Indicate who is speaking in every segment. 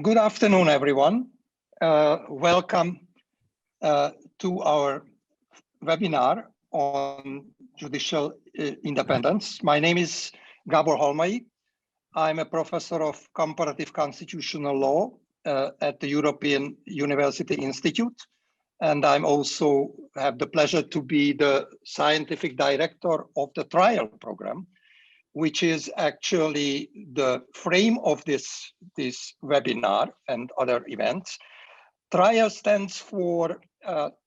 Speaker 1: Good afternoon, everyone. Welcome to our webinar on judicial independence. My name is Gábor Halmai. I'm a professor of comparative constitutional law at the European University Institute, and I'm also have the pleasure to be the scientific director of the TRIIAL program, which is actually the frame of this webinar and other events. TRIIAL stands for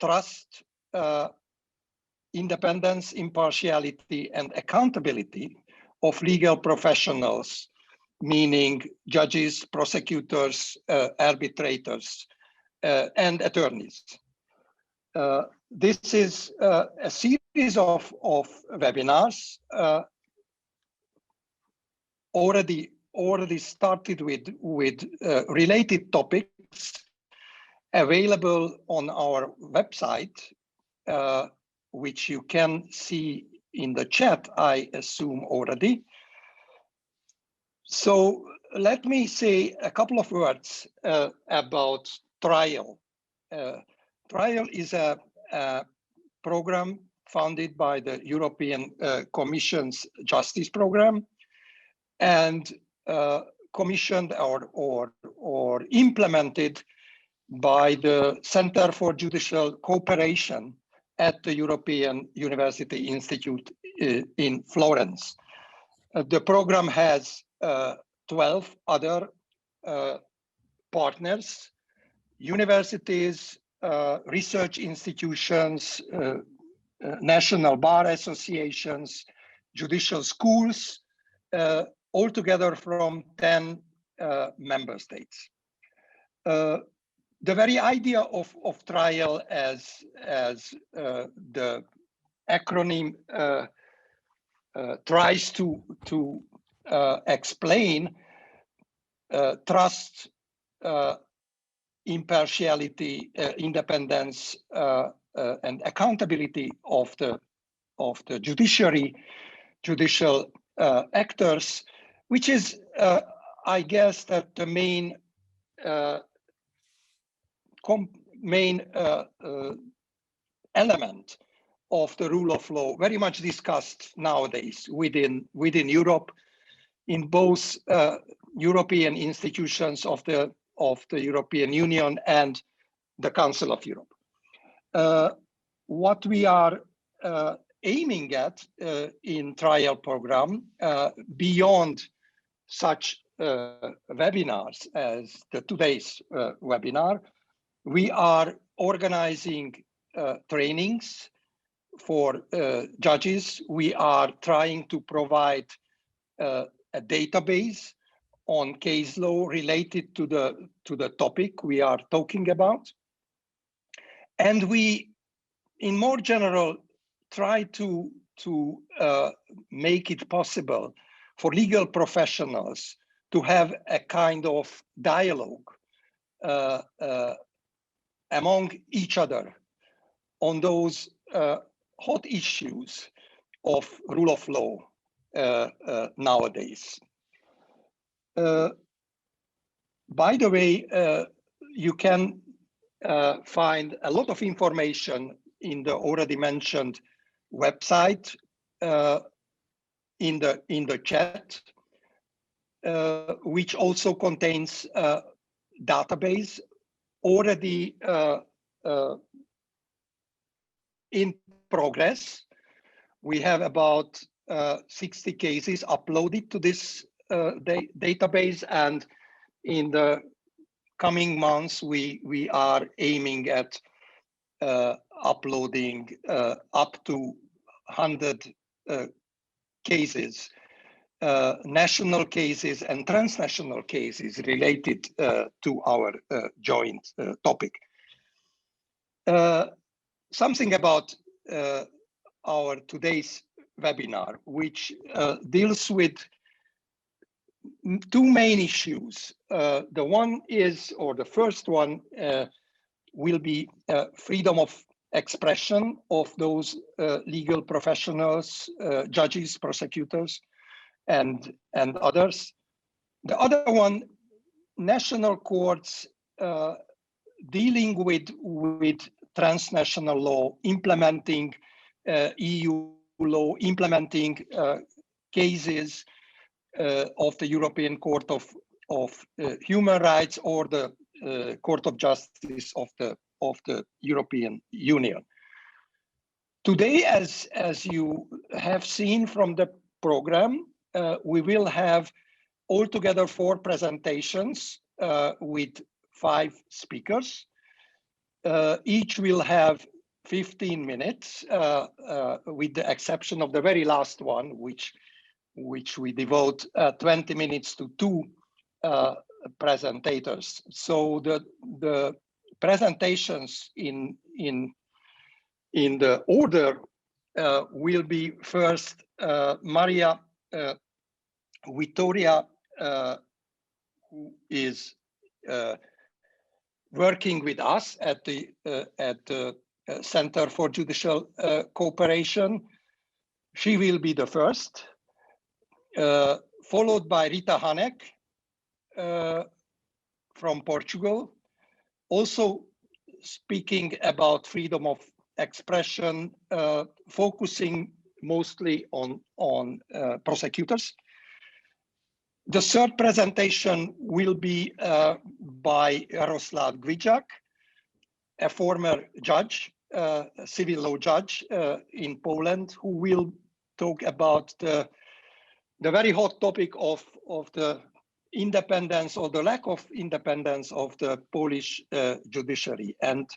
Speaker 1: Trust, Independence, Impartiality and Accountability of Legal Professionals, meaning judges, prosecutors, arbitrators, and attorneys. This is a series of webinars already started with related topics available on our website, which you can see in the chat, I assume already. So let me say a couple of words about TRIIAL. TRIIAL is a program funded by the European Commission's Justice Program, and commissioned or implemented by the Center for Judicial Cooperation at the European University Institute in Florence. The program has 12 other partners, universities, research institutions, national bar associations, judicial schools, altogether from 10 member states. The very idea of TRIIAL as the acronym tries to explain trust, impartiality, independence, and accountability of the judicial actors, which is, I guess, that the main element of the rule of law, very much discussed nowadays within Europe, in both European institutions of the European Union and the Council of Europe. What we are aiming at in TRIIAL program, beyond such webinars as today's webinar, we are organizing trainings for judges. We are trying to provide a database on case law related to the topic we are talking about. And we, in more general, try to make it possible for legal professionals to have a kind of dialogue among each other on those hot issues of rule of law nowadays. By the way, you can find a lot of information in the already mentioned website, in the chat, which also contains a database already in progress. We have about 60 cases uploaded to this database, and in the coming months we are aiming at uploading up to 100 cases, national cases and transnational cases related to our joint topic. Something about our today's webinar, which deals with two main issues. The one is, or the first one, will be freedom of expression of those legal professionals, judges, prosecutors, and others. The other one national courts dealing with transnational law, implementing EU law, implementing cases of the European Court of Human Rights or the Court of Justice of the European Union. Today, as you have seen from the program, we will have altogether 4 presentations with 5 speakers. Each will have 15 minutes, with the exception of the very last one, which we devote 20 minutes to 2 presentators. So the presentations in the order will be first Maria Vittoria, who is working with us at the Center for Judicial Cooperation. She will be the first, followed by Rita Hanek from Portugal, also speaking about freedom of expression, focusing mostly on prosecutors. The third presentation will be by Jaroslav Gwijak, a former judge, civil law judge in Poland, who will talk about the very hot topic of the independence or the lack of independence of the Polish judiciary. And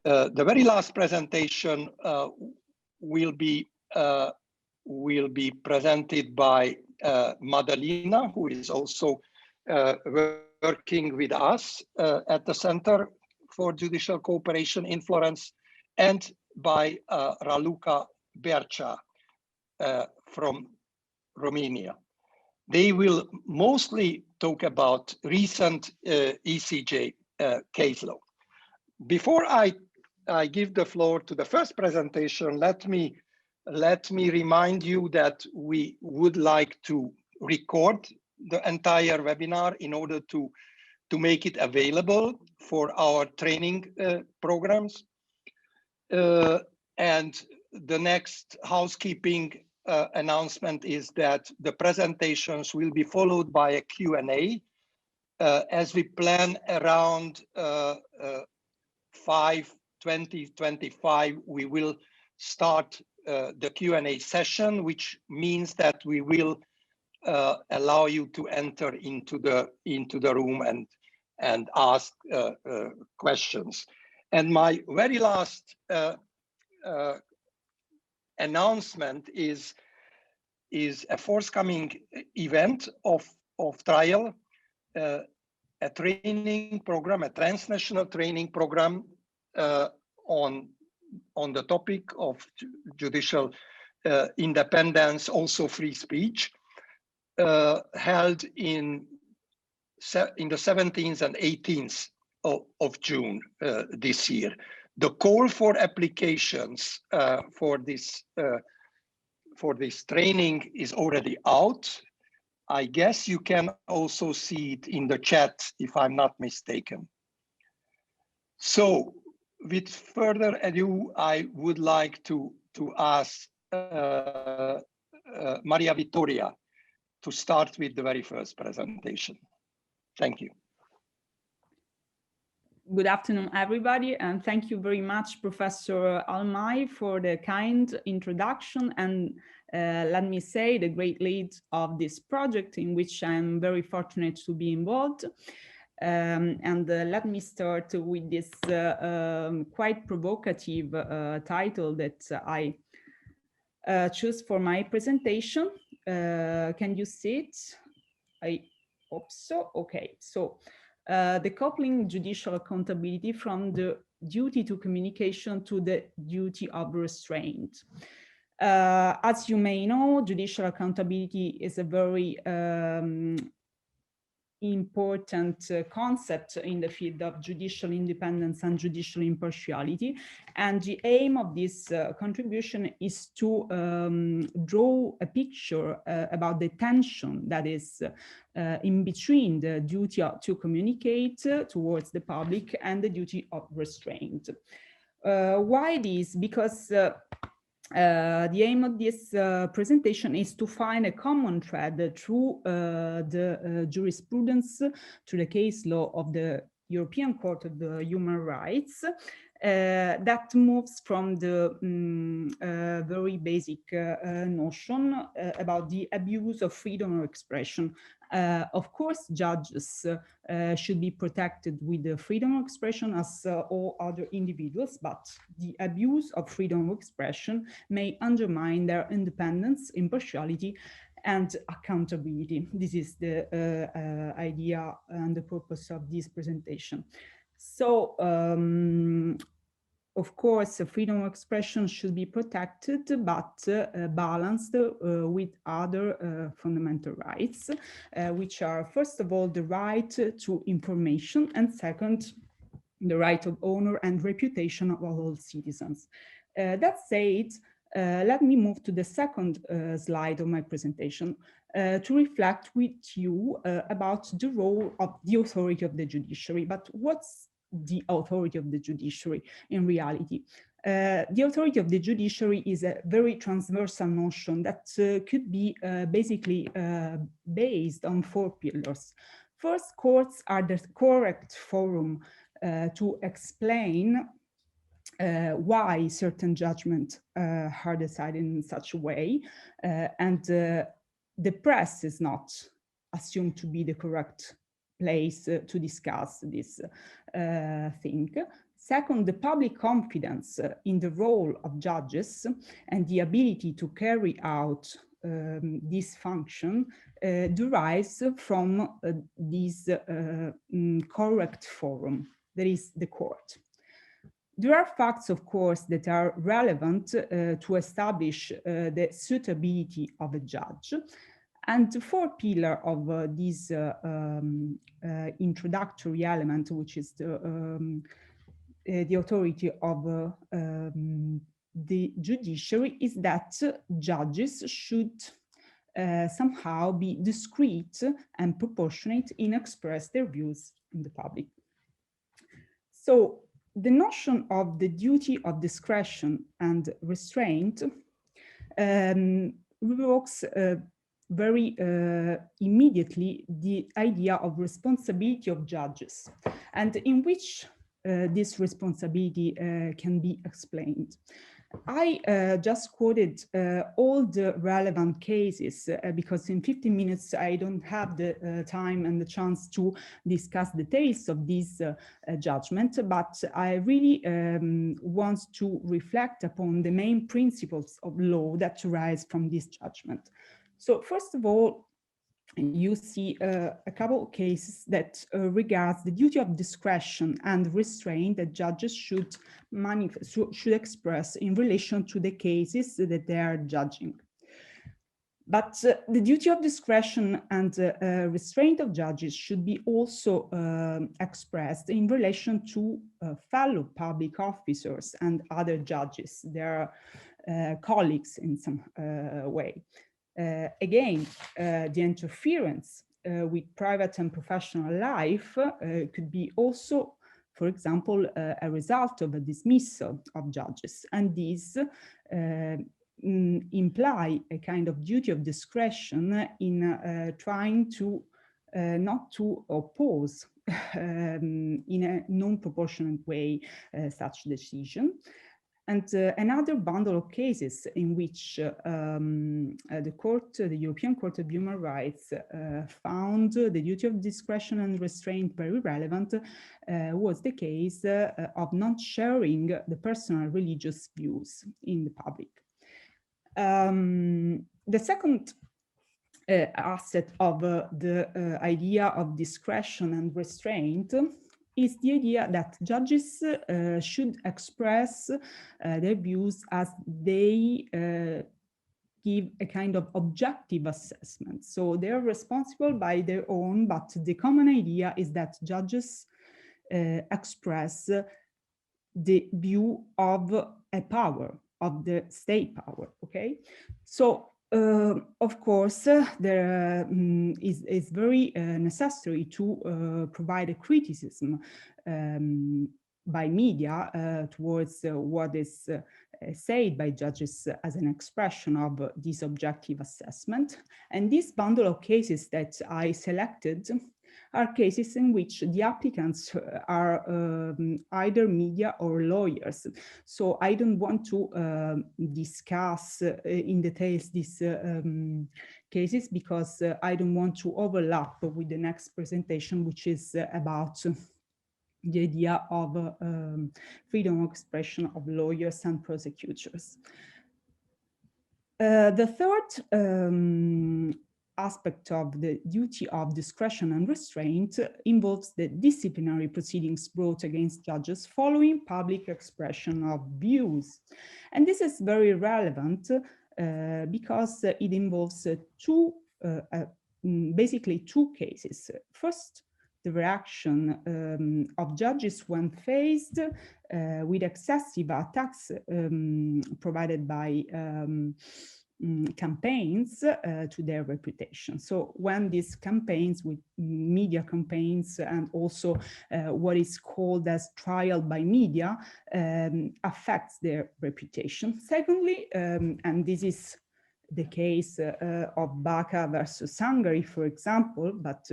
Speaker 1: the very last presentation will be presented by Madalina, who is also working with us at the Center for Judicial Cooperation in Florence, and by Raluca Bercea from Romania. They will mostly talk about recent ECJ case law. Before I give the floor to the first presentation, let me remind you that we would like to record the entire webinar in order to make it available for our training programs. And the next housekeeping announcement is that the presentations will be followed by a Q&A. As we plan around 5:20-25, we will start the Q&A session, which means that we will allow you to enter into the room and ask questions. And my very last announcement is a forthcoming event of TRIIAL, a training program, a transnational training program on the topic of judicial independence, also free speech, held in the 17th and 18th of June this year. The call for applications for this training is already out. I guess you can also see it in the chat, if I'm not mistaken. So, with further ado, I would like to ask Maria Vittoria to start with the very first presentation. Thank you.
Speaker 2: Good afternoon, everybody, and thank you very much, Professor Almai, for the kind introduction and let me say the great lead of this project, in which I'm very fortunate to be involved. Let me start with this quite provocative title that I choose for my presentation. Can you see it? I hope so. Okay, so decoupling judicial accountability from the duty to communication to the duty of restraint. As you may know, judicial accountability is a very important concept in the field of judicial independence and judicial impartiality. And the aim of this contribution is to draw a picture about the tension that is in between the duty to communicate towards the public and the duty of restraint. Why this? Because the aim of this presentation is to find a common thread through the jurisprudence, through the case law of the European Court of the Human Rights, that moves from the very basic notion about the abuse of freedom of expression. Of course, judges should be protected with the freedom of expression as all other individuals, but the abuse of freedom of expression may undermine their independence, impartiality, and accountability. This is the idea and the purpose of this presentation. So, of course, freedom of expression should be protected, but balanced with other fundamental rights, which are, first of all, the right to information, and second, the right of honor and reputation of all citizens. That said, let me move to the second slide of my presentation to reflect with you about the role of the authority of the judiciary. But what's the authority of the judiciary in reality? The authority of the judiciary is a very transversal notion that could be basically based on 4 pillars. First, courts are the correct forum to explain why certain judgments are decided in such a way, and the press is not assumed to be the correct place to discuss this thing. Second, the public confidence in the role of judges and the ability to carry out this function derives from this correct forum, that is the court. There are facts, of course, that are relevant to establish the suitability of a judge. And the 4th pillar of this introductory element, which is the authority of the judiciary, is that judges should somehow be discreet and proportionate in express their views in the public. So the notion of the duty of discretion and restraint revokes very immediately the idea of responsibility of judges, and in which this responsibility can be explained. I just quoted all the relevant cases because in 15 minutes I don't have the time and the chance to discuss the details of this judgment, but I really want to reflect upon the main principles of law that arise from this judgment. So first of all, you see a couple of cases that regards the duty of discretion and restraint that judges should express in relation to the cases that they are judging. But the duty of discretion and restraint of judges should be also expressed in relation to fellow public officers and other judges, their colleagues in some way. Again, the interference with private and professional life could be also, for example, a result of a dismissal of judges, and these imply a kind of duty of discretion in trying to not to oppose in a non-proportionate way such decision. And another bundle of cases in which the European Court of Human Rights found the duty of discretion and restraint very relevant was the case of not sharing the personal religious views in the public. The second aspect of the idea of discretion and restraint is the idea that judges should express their views as they give a kind of objective assessment. So they're responsible by their own, but the common idea is that judges express the view of a power, of the state power, okay? So, of course, there is very necessary to provide a criticism by media towards what is said by judges as an expression of this objective assessment. And this bundle of cases that I selected are cases in which the applicants are either media or lawyers. So I don't want to discuss in details these cases because I don't want to overlap with the next presentation, which is about the idea of freedom of expression of lawyers and prosecutors. The third aspect of the duty of discretion and restraint involves the disciplinary proceedings brought against judges following public expression of views. And this is very relevant because it involves basically two cases. First, the reaction of judges when faced with excessive attacks provided by campaigns to their reputation. So when these campaigns with media campaigns and also what is called as trial by media affects their reputation. Secondly, and this is the case of Baca versus Hungary, for example, but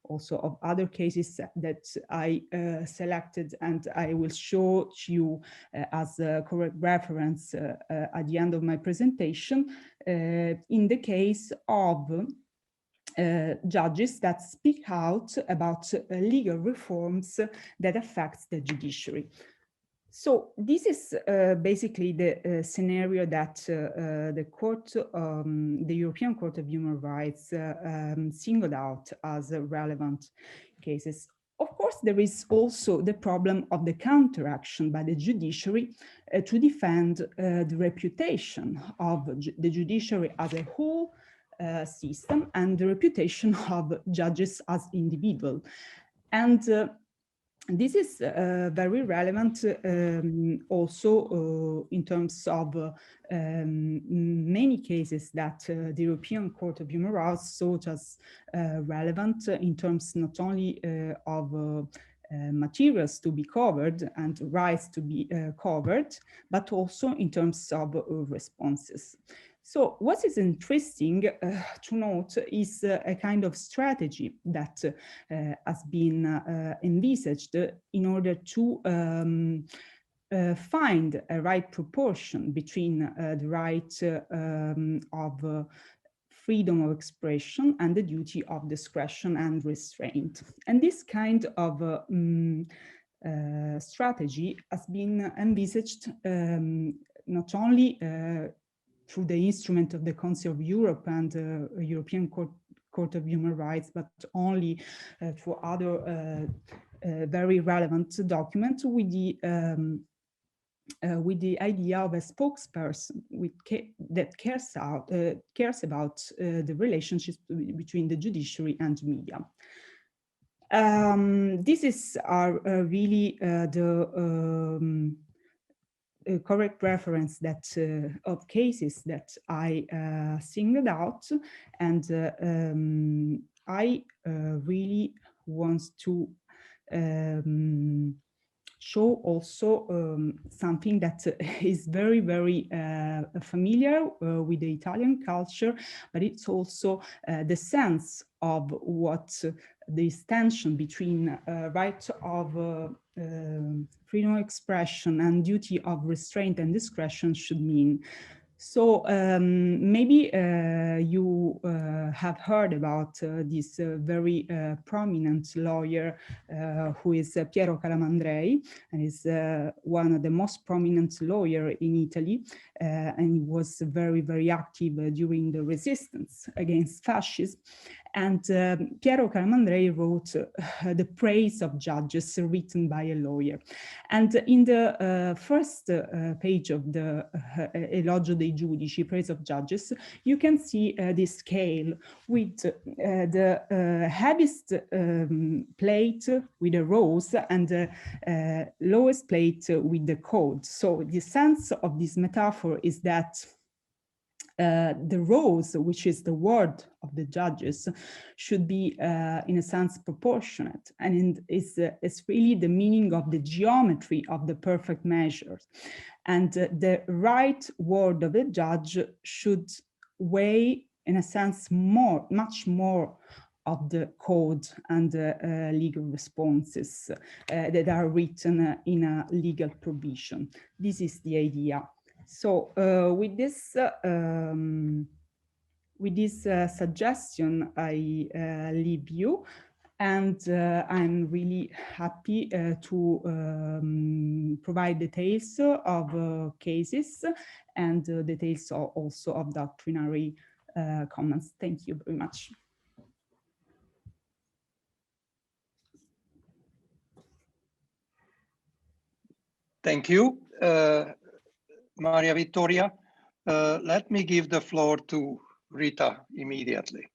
Speaker 2: also of other cases that I selected and I will show to you as a correct reference at the end of my presentation, in the case of judges that speak out about legal reforms that affect the judiciary. So this is basically the scenario that the European Court of Human Rights singled out as relevant cases. Of course, there is also the problem of the counteraction by the judiciary to defend the reputation of the judiciary as a whole system and the reputation of judges as individuals. And this is very relevant also in terms of many cases that the European Court of Human Rights saw as relevant in terms not only of materials to be covered and rights to be covered, but also in terms of responses. So what is interesting to note is a kind of strategy that has been envisaged in order to find a right proportion between the right of freedom of expression and the duty of discretion and restraint. And this kind of strategy has been envisaged not only through the instrument of the Council of Europe and the European Court of Human Rights, but only through other very relevant documents with the idea of a spokesperson that cares about the relationship between the judiciary and media. This is really the correct reference that of cases that I singled out, and I really want to show also something that is very, very familiar with the Italian culture, but it's also the sense of what this tension between right of freedom of expression and duty of restraint and discretion should mean. So maybe you have heard about this very prominent lawyer who is Piero Calamandrei, and is one of the most prominent lawyers in Italy, and he was very, very active during the resistance against fascism. And Piero Calamandrei wrote The Praise of Judges, written by a lawyer. And in the first page of the Elogio dei Giudici, Praise of Judges, you can see this scale with the heaviest plate with a rose and the lowest plate with the code. So the sense of this metaphor is that the rose, which is the word of the judges, should be in a sense proportionate, and it's really the meaning of the geometry of the perfect measures. And the right word of the judge should weigh, in a sense, much more of the code and legal responses that are written in a legal provision. This is the idea. So with this suggestion, I leave you, and I'm really happy to provide details of cases and details also of doctrinary comments. Thank you very much.
Speaker 1: Thank you, Maria Vittoria. Let me give the floor to Rita immediately.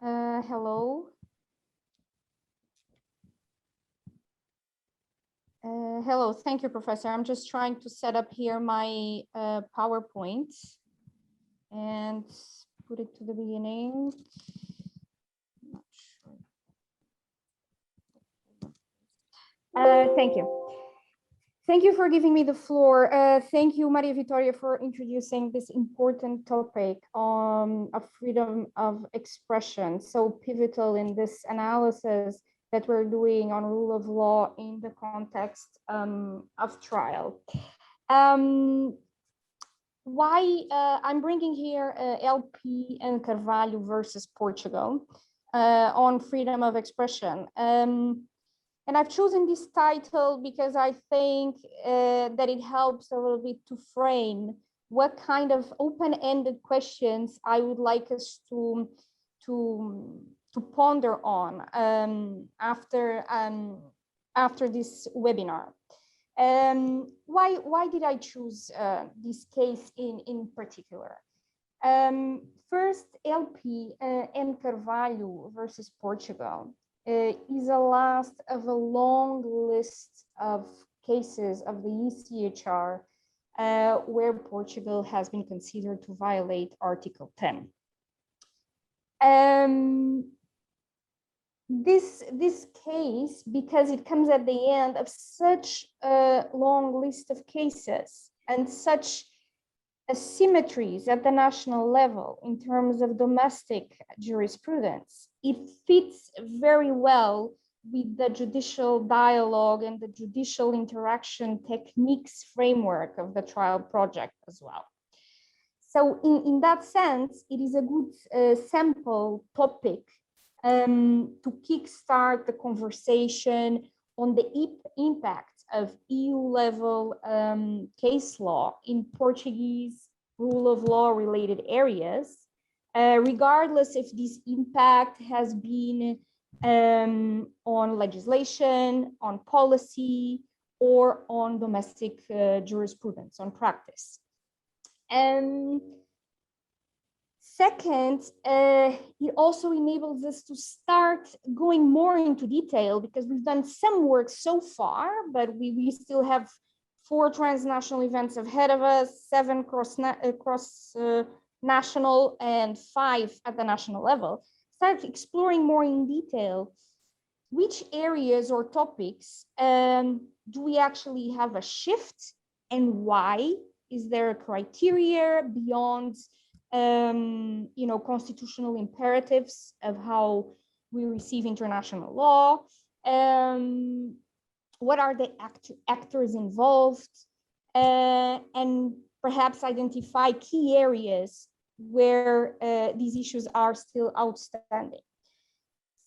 Speaker 3: Hello. Hello, thank you, Professor. I'm just trying to set up here my PowerPoint and put it to the beginning. Not sure. Thank you. Thank you for giving me the floor. Thank you, Maria Vittoria, for introducing this important topic of freedom of expression, so pivotal in this analysis that we're doing on rule of law in the context of trial. Why I'm bringing here LP and Carvalho versus Portugal on freedom of expression. And I've chosen this title because I think that it helps a little bit to frame what kind of open-ended questions I would like us to ponder on after this webinar. Why did I choose this case in particular? First, LP and Carvalho versus Portugal is the last of a long list of cases of the ECtHR where Portugal has been considered to violate Article 10. This case, because it comes at the end of such a long list of cases and such asymmetries at the national level in terms of domestic jurisprudence, it fits very well with the judicial dialogue and the judicial interaction techniques framework of the trial project as well. So in that sense, it is a good sample topic to kickstart the conversation on the impact of EU-level case law in Portuguese rule of law related areas, regardless if this impact has been on legislation, on policy, or on domestic jurisprudence, on practice. Second, it also enables us to start going more into detail, because we've done some work so far, but we still have 4 transnational events ahead of us, 7 cross national and 5 at the national level. Start exploring more in detail which areas or topics do we actually have a shift, and why? Is there a criteria beyond constitutional imperatives of how we receive international law? What are the actors involved? And perhaps identify key areas where these issues are still outstanding.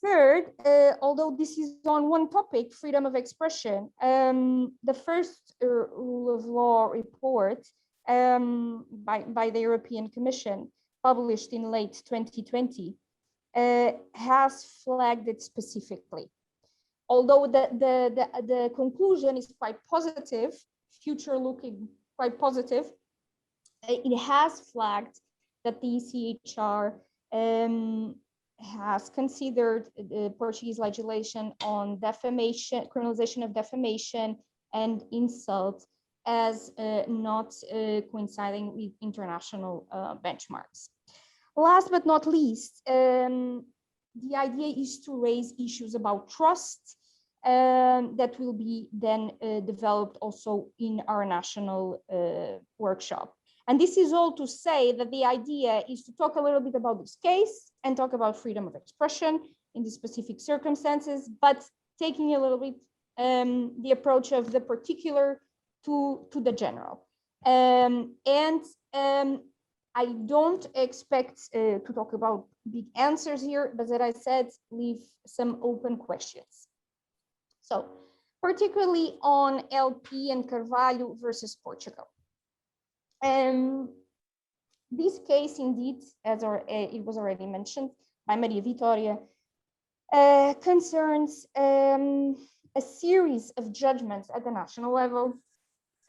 Speaker 3: Third, although this is on one topic, freedom of expression, the first rule of law report by the European Commission, published in late 2020, has flagged it specifically. Although the conclusion is quite positive, future looking quite positive, it has flagged that the ECtHR has considered the Portuguese legislation on defamation, criminalization of defamation and insult as not coinciding with international benchmarks. Last but not least, the idea is to raise issues about trust that will be then developed also in our national workshop. And this is all to say that the idea is to talk a little bit about this case and talk about freedom of expression in the specific circumstances, but taking a little bit the approach of the particular to the general. I don't expect to talk about big answers here, but as I said, leave some open questions. So, particularly on LP and Carvalho versus Portugal. This case, indeed, as it was already mentioned by Maria Vitória, concerns a series of judgments at the national level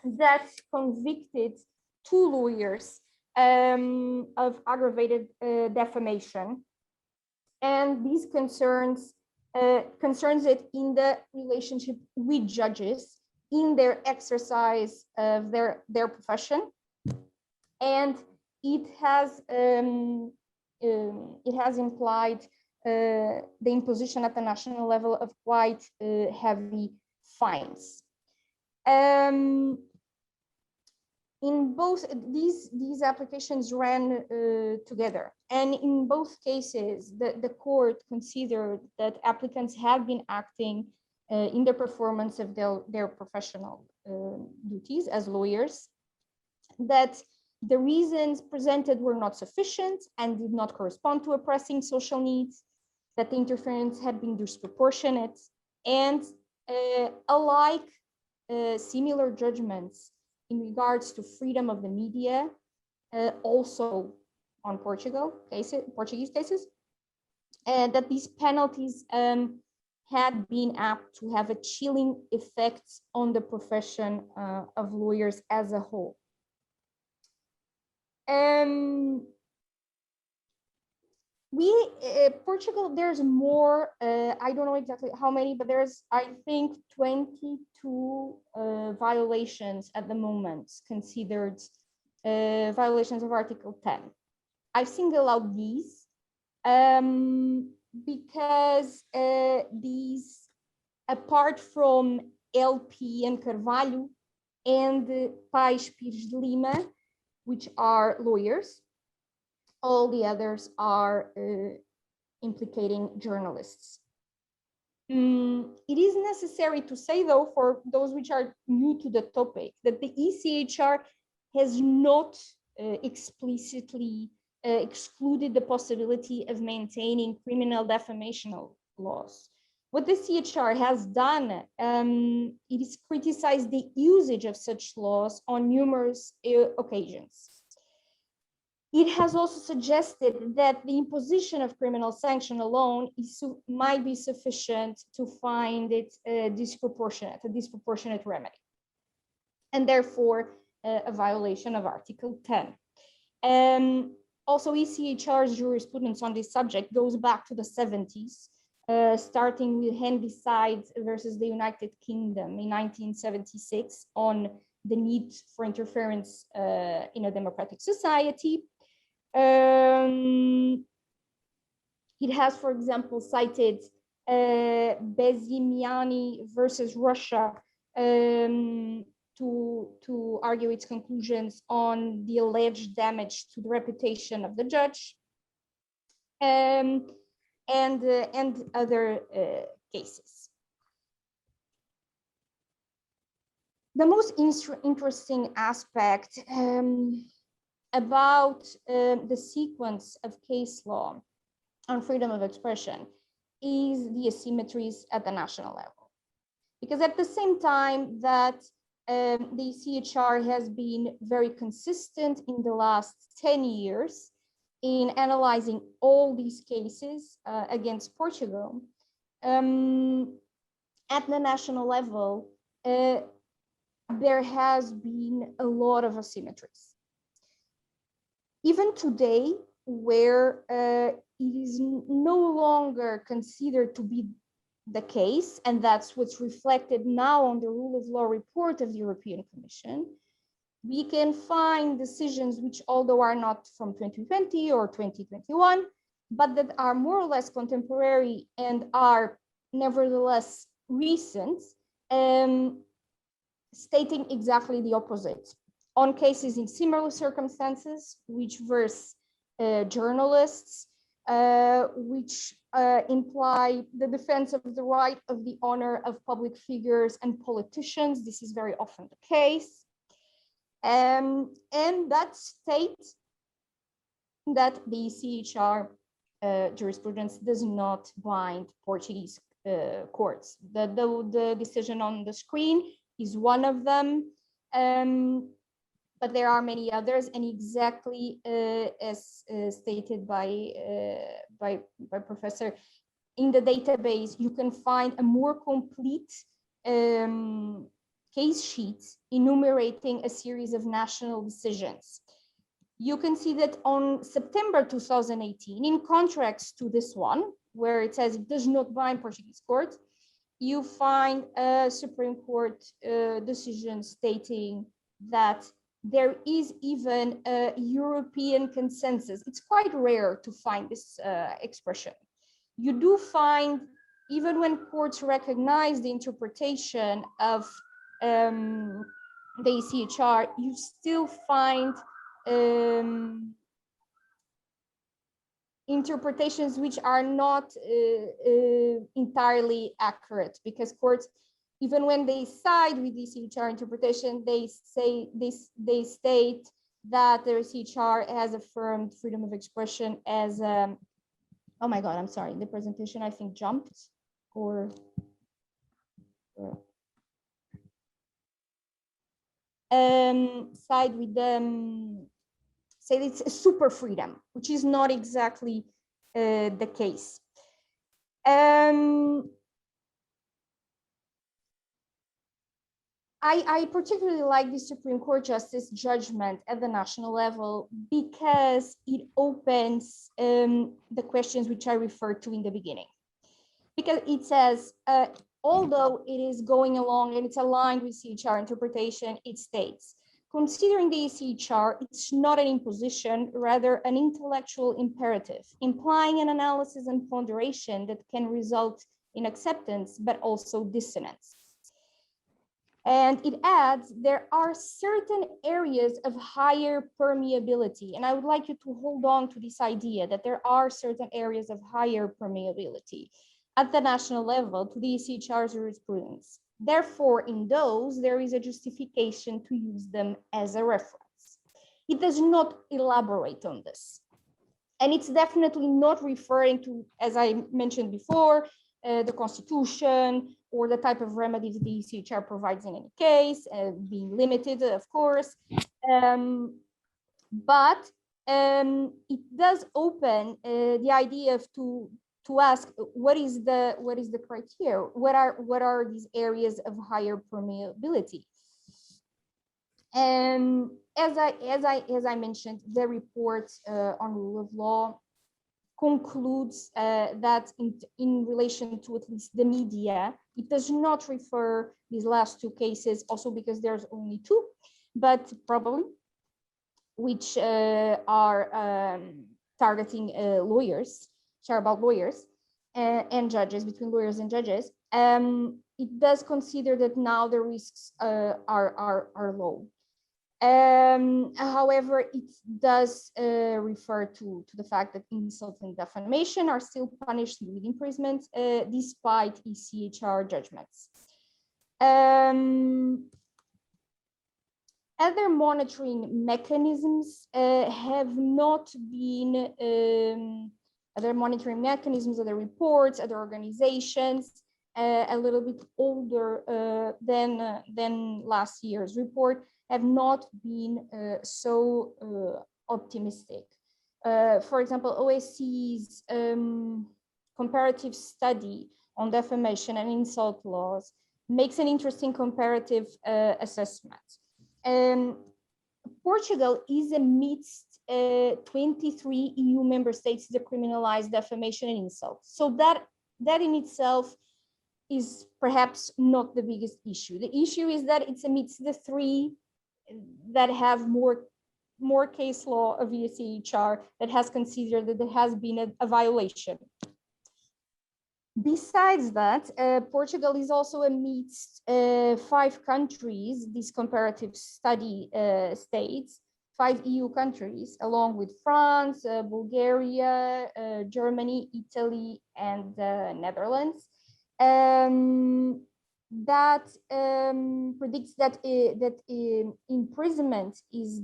Speaker 3: that convicted 2 lawyers of aggravated defamation, and these concerns it in the relationship with judges in their exercise of their profession, and it has implied the imposition at the national level of quite heavy fines. In both these applications ran together, and in both cases, the court considered that applicants have been acting in the performance of their professional duties as lawyers, that the reasons presented were not sufficient and did not correspond to a pressing social needs, that the interference had been disproportionate, and alike similar judgments in regards to freedom of the media, also on Portuguese cases, and that these penalties had been apt to have a chilling effect on the profession of lawyers as a whole. Portugal, there's more, I don't know exactly how many, but there's, I think, 22 violations at the moment considered violations of Article 10. I've singled out these because these, apart from LP and Carvalho and Pais Pires de Lima, which are lawyers, all the others are implicating journalists. It is necessary to say, though, for those which are new to the topic, that the ECtHR has not explicitly excluded the possibility of maintaining criminal defamation laws. What the ECtHR has done, it is criticized the usage of such laws on numerous occasions. It has also suggested that the imposition of criminal sanction alone might be sufficient to find it a disproportionate remedy, and therefore a violation of Article 10. Also, ECtHR's jurisprudence on this subject goes back to the 70s, starting with Handyside versus the United Kingdom in 1976 on the need for interference in a democratic society. It has, for example, cited Bezimiani versus Russia to argue its conclusions on the alleged damage to the reputation of the judge, and other cases. The most interesting aspect about the sequence of case law on freedom of expression is the asymmetries at the national level. Because at the same time that the ECtHR has been very consistent in the last 10 years in analyzing all these cases against Portugal. At the national level, there has been a lot of asymmetries. Even today, where it is no longer considered to be the case, and that's what's reflected now on the rule of law report of the European Commission, we can find decisions which, although are not from 2020 or 2021, but that are more or less contemporary and are nevertheless recent, stating exactly the opposite. On cases in similar circumstances, which verse journalists, which imply the defense of the right of the honor of public figures and politicians. This is very often the case. And that states that the ECtHR jurisprudence does not bind Portuguese courts. The decision on the screen is one of them, but there are many others, and exactly as stated by Professor, in the database, you can find a more complete case sheet enumerating a series of national decisions. You can see that on September 2018, in contrast to this one, where it says it does not bind Portuguese courts, you find a Supreme Court decision stating that there is even a European consensus. It's quite rare to find this expression. You do find, even when courts recognize the interpretation of the ECtHR, you still find interpretations which are not entirely accurate, because courts, even when they side with the ECtHR interpretation, they state that the ECtHR has affirmed freedom of expression as oh my God, I'm sorry, the presentation I think jumped, or side with them, say it's a super freedom, which is not exactly the case. I particularly like the Supreme Court Justice judgment at the national level because it opens the questions which I referred to in the beginning. Because it says, although it is going along and it's aligned with ECtHR interpretation, it states, considering the ECtHR, it's not an imposition, rather an intellectual imperative, implying an analysis and ponderation that can result in acceptance, but also dissonance. And it adds, there are certain areas of higher permeability. And I would like you to hold on to this idea that there are certain areas of higher permeability at the national level to the ECtHR jurisprudence. Therefore, in those, there is a justification to use them as a reference. It does not elaborate on this. And it's definitely not referring to, as I mentioned before, the Constitution or the type of remedies the ECtHR provides in any case, being limited, of course. But it does open the idea of to ask what is the criteria? What are these areas of higher permeability? And as I mentioned, the report on rule of law concludes that in relation to at least the media, it does not refer these last two cases, also because there's only two, but probably, which are targeting lawyers, which are about lawyers and judges, between lawyers and judges. It does consider that now the risks are low. However, it does refer to the fact that insult and defamation are still punished with imprisonment despite ECtHR judgments. Other monitoring mechanisms have not been, other monitoring mechanisms, other reports, other organizations a little bit older than last year's report, have not been so optimistic. For example, OSCE's comparative study on defamation and insult laws makes an interesting comparative assessment. Portugal is amidst 23 EU member states that criminalize defamation and insult. So that in itself is perhaps not the biggest issue. The issue is that it's amidst the 3 that have more case law of ECtHR that has considered that there has been a violation. Besides that, Portugal is also amidst 5 countries, these comparative study states, 5 EU countries, along with France, Bulgaria, Germany, Italy, and Netherlands, that predicts that imprisonment is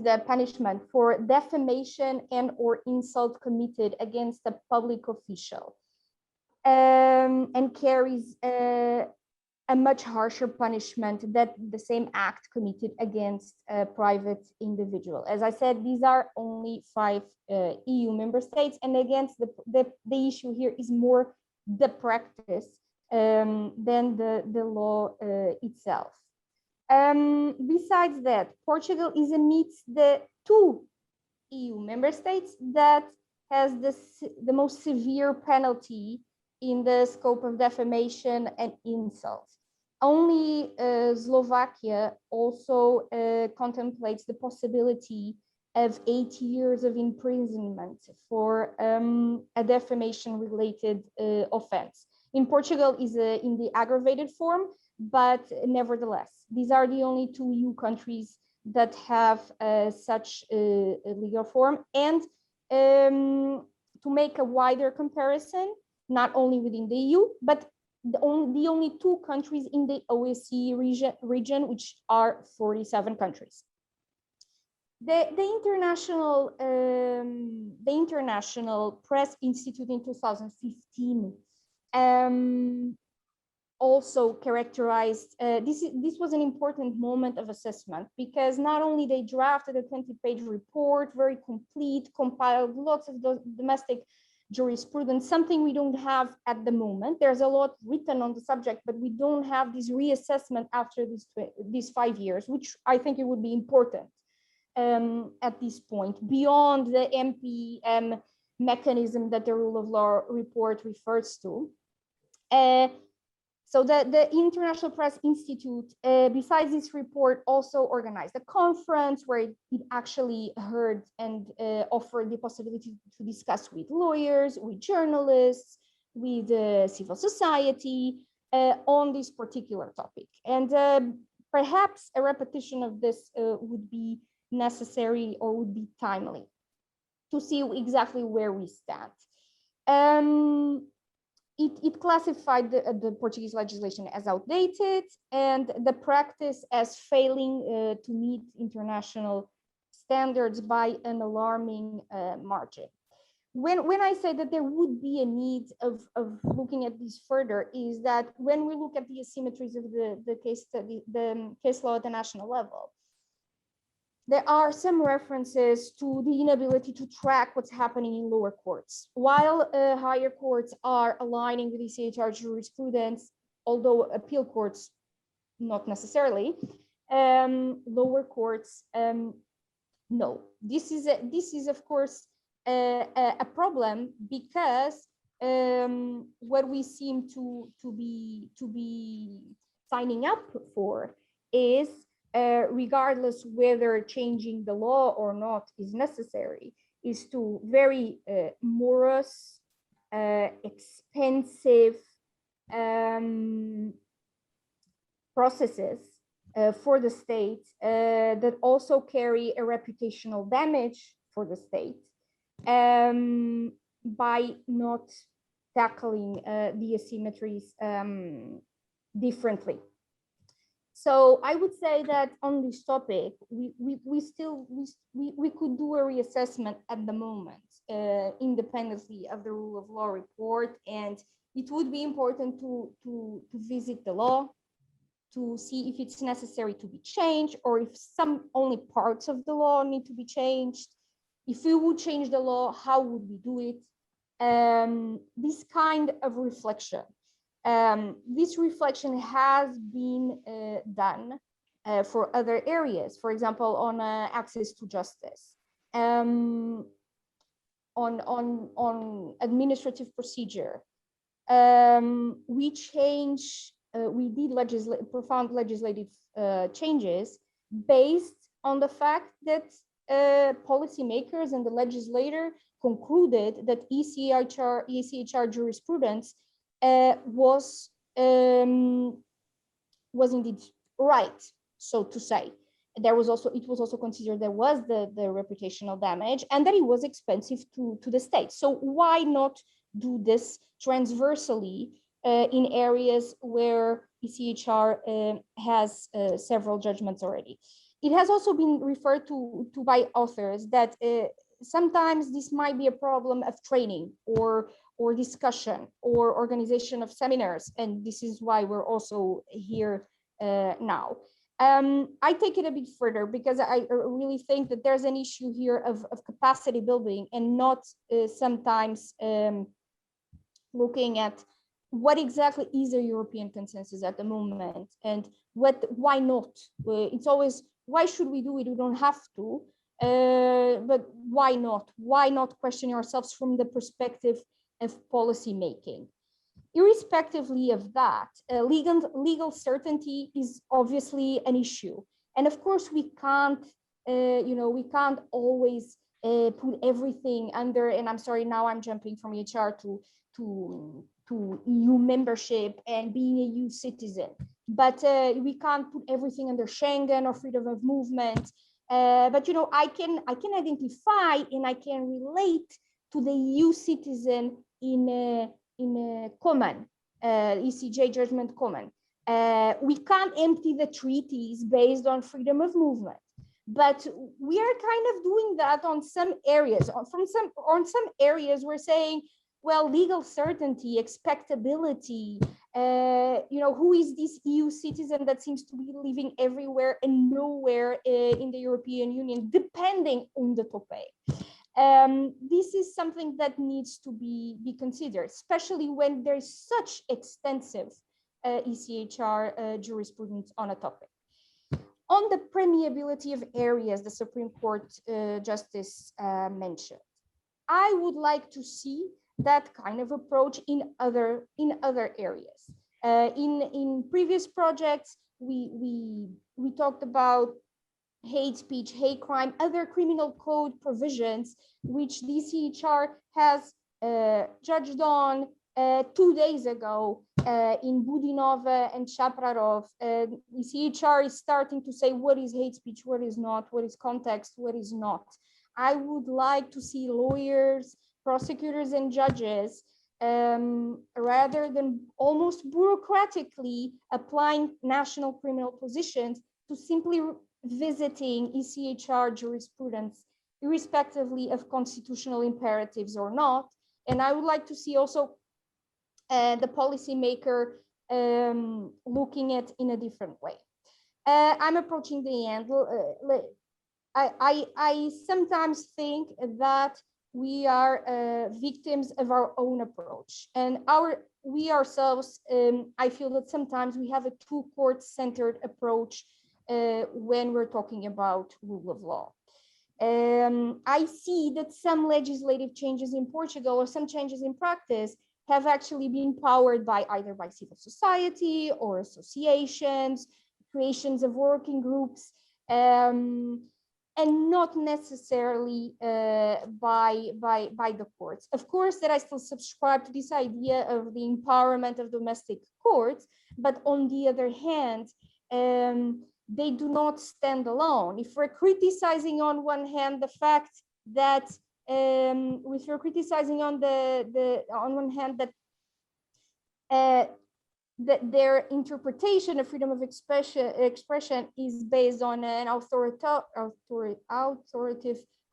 Speaker 3: the punishment for defamation and or insult committed against a public official, and carries a much harsher punishment than the same act committed against a private individual. As I said, these are only 5 EU member states, and against the issue here is more the practice than the law itself. Besides that, Portugal is amidst the 2 EU member states that has the most severe penalty in the scope of defamation and insult. Only Slovakia also contemplates the possibility of 8 years of imprisonment for a defamation-related offense. In Portugal is in the aggravated form, but nevertheless, these are the only 2 EU countries that have such a legal form. And to make a wider comparison, not only within the EU, but the only 2 countries in the OSCE region, which are 47 countries. The International Press Institute in 2015 also characterized, this was an important moment of assessment, because not only they drafted a 20-page report, very complete, compiled lots of domestic jurisprudence, something we don't have at the moment. There's a lot written on the subject, but we don't have this reassessment after these 5 years, which I think it would be important at this point, beyond the MPM mechanism that the rule of law report refers to. So the International Press Institute, besides this report, also organized a conference where it actually heard and offered the possibility to discuss with lawyers, with journalists, with civil society on this particular topic. And perhaps a repetition of this would be necessary or would be timely to see exactly where we stand. It classified the Portuguese legislation as outdated and the practice as failing to meet international standards by an alarming margin. When I say that there would be a need of looking at this further, is that when we look at the asymmetries of the case study, the case law at the national level, there are some references to the inability to track what's happening in lower courts. While higher courts are aligning with ECtHR jurisprudence, although appeal courts not necessarily, lower courts no. This is of course a problem, because what we seem to be signing up for is, regardless whether changing the law or not is necessary, is to very morose, expensive processes for the state that also carry a reputational damage for the state by not tackling the asymmetries differently. So I would say that on this topic, we could do a reassessment at the moment, independently of the rule of law report, and it would be important to visit the law, to see if it's necessary to be changed, or if some only parts of the law need to be changed. If we would change the law, how would we do it? This kind of reflection. This reflection has been done for other areas, for example, on access to justice, on administrative procedure. We did profound legislative changes based on the fact that policymakers and the legislator concluded that ECtHR jurisprudence was indeed right, so to say. It was also considered there was the reputational damage, and that it was expensive to the state. So why not do this transversally in areas where ECtHR has several judgments already? It has also been referred to by authors that sometimes this might be a problem of training or discussion or organization of seminars, and this is why we're also here now. I take it a bit further because I really think that there's an issue here of capacity building and not sometimes looking at what exactly is a European consensus at the moment, and why not? It's always, why should we do it? We don't have to, but why not? Why not question ourselves from the perspective of policy making? Irrespectively of that, legal certainty is obviously an issue, and of course we can't, we can't always put everything under. And I'm sorry, now I'm jumping from HR to EU membership and being a EU citizen, but we can't put everything under Schengen or freedom of movement. But I can identify and I can relate to the EU citizen in a common ECJ judgment common. We can't empty the treaties based on freedom of movement, but we are kind of doing that on some areas. On some areas, we're saying, well, legal certainty, expectability, who is this EU citizen that seems to be living everywhere and nowhere in the European Union, depending on the topic. This is something that needs to be considered, especially when there's such extensive ECtHR jurisprudence on a topic. On the permeability of areas the Supreme Court Justice mentioned, I would like to see that kind of approach in other areas. In previous projects, we talked about hate speech, hate crime, other criminal code provisions, which the ECtHR has judged on 2 days ago in Budinova and Shaprarov. ECtHR is starting to say what is hate speech, what is not, what is context, what is not. I would like to see lawyers, prosecutors, and judges, rather than almost bureaucratically applying national criminal positions, to simply visiting ECtHR jurisprudence, irrespectively of constitutional imperatives or not. And I would like to see also the policymaker looking at in a different way. I'm approaching the end. I sometimes think that we are victims of our own approach, and we ourselves, I feel that sometimes we have a too court-centered approach when we're talking about rule of law. I see that some legislative changes in Portugal or some changes in practice have actually been powered by either by civil society or associations, creations of working groups, and not necessarily by the courts. Of course, that I still subscribe to this idea of the empowerment of domestic courts, but on the other hand, they do not stand alone. If we're criticizing on one hand the fact that, if we're criticizing on one hand that that their interpretation of freedom of expression is based on an authoritative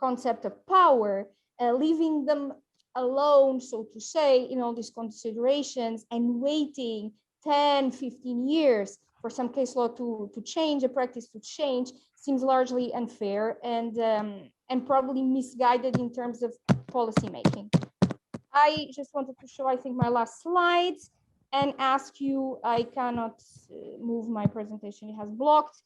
Speaker 3: concept of power, leaving them alone, so to say, in all these considerations, and waiting 10, 15 years for some case law to change, a practice to change, seems largely unfair and probably misguided in terms of policy making. I just wanted to show, I think, my last slides and ask you, I cannot move my presentation, it has blocked.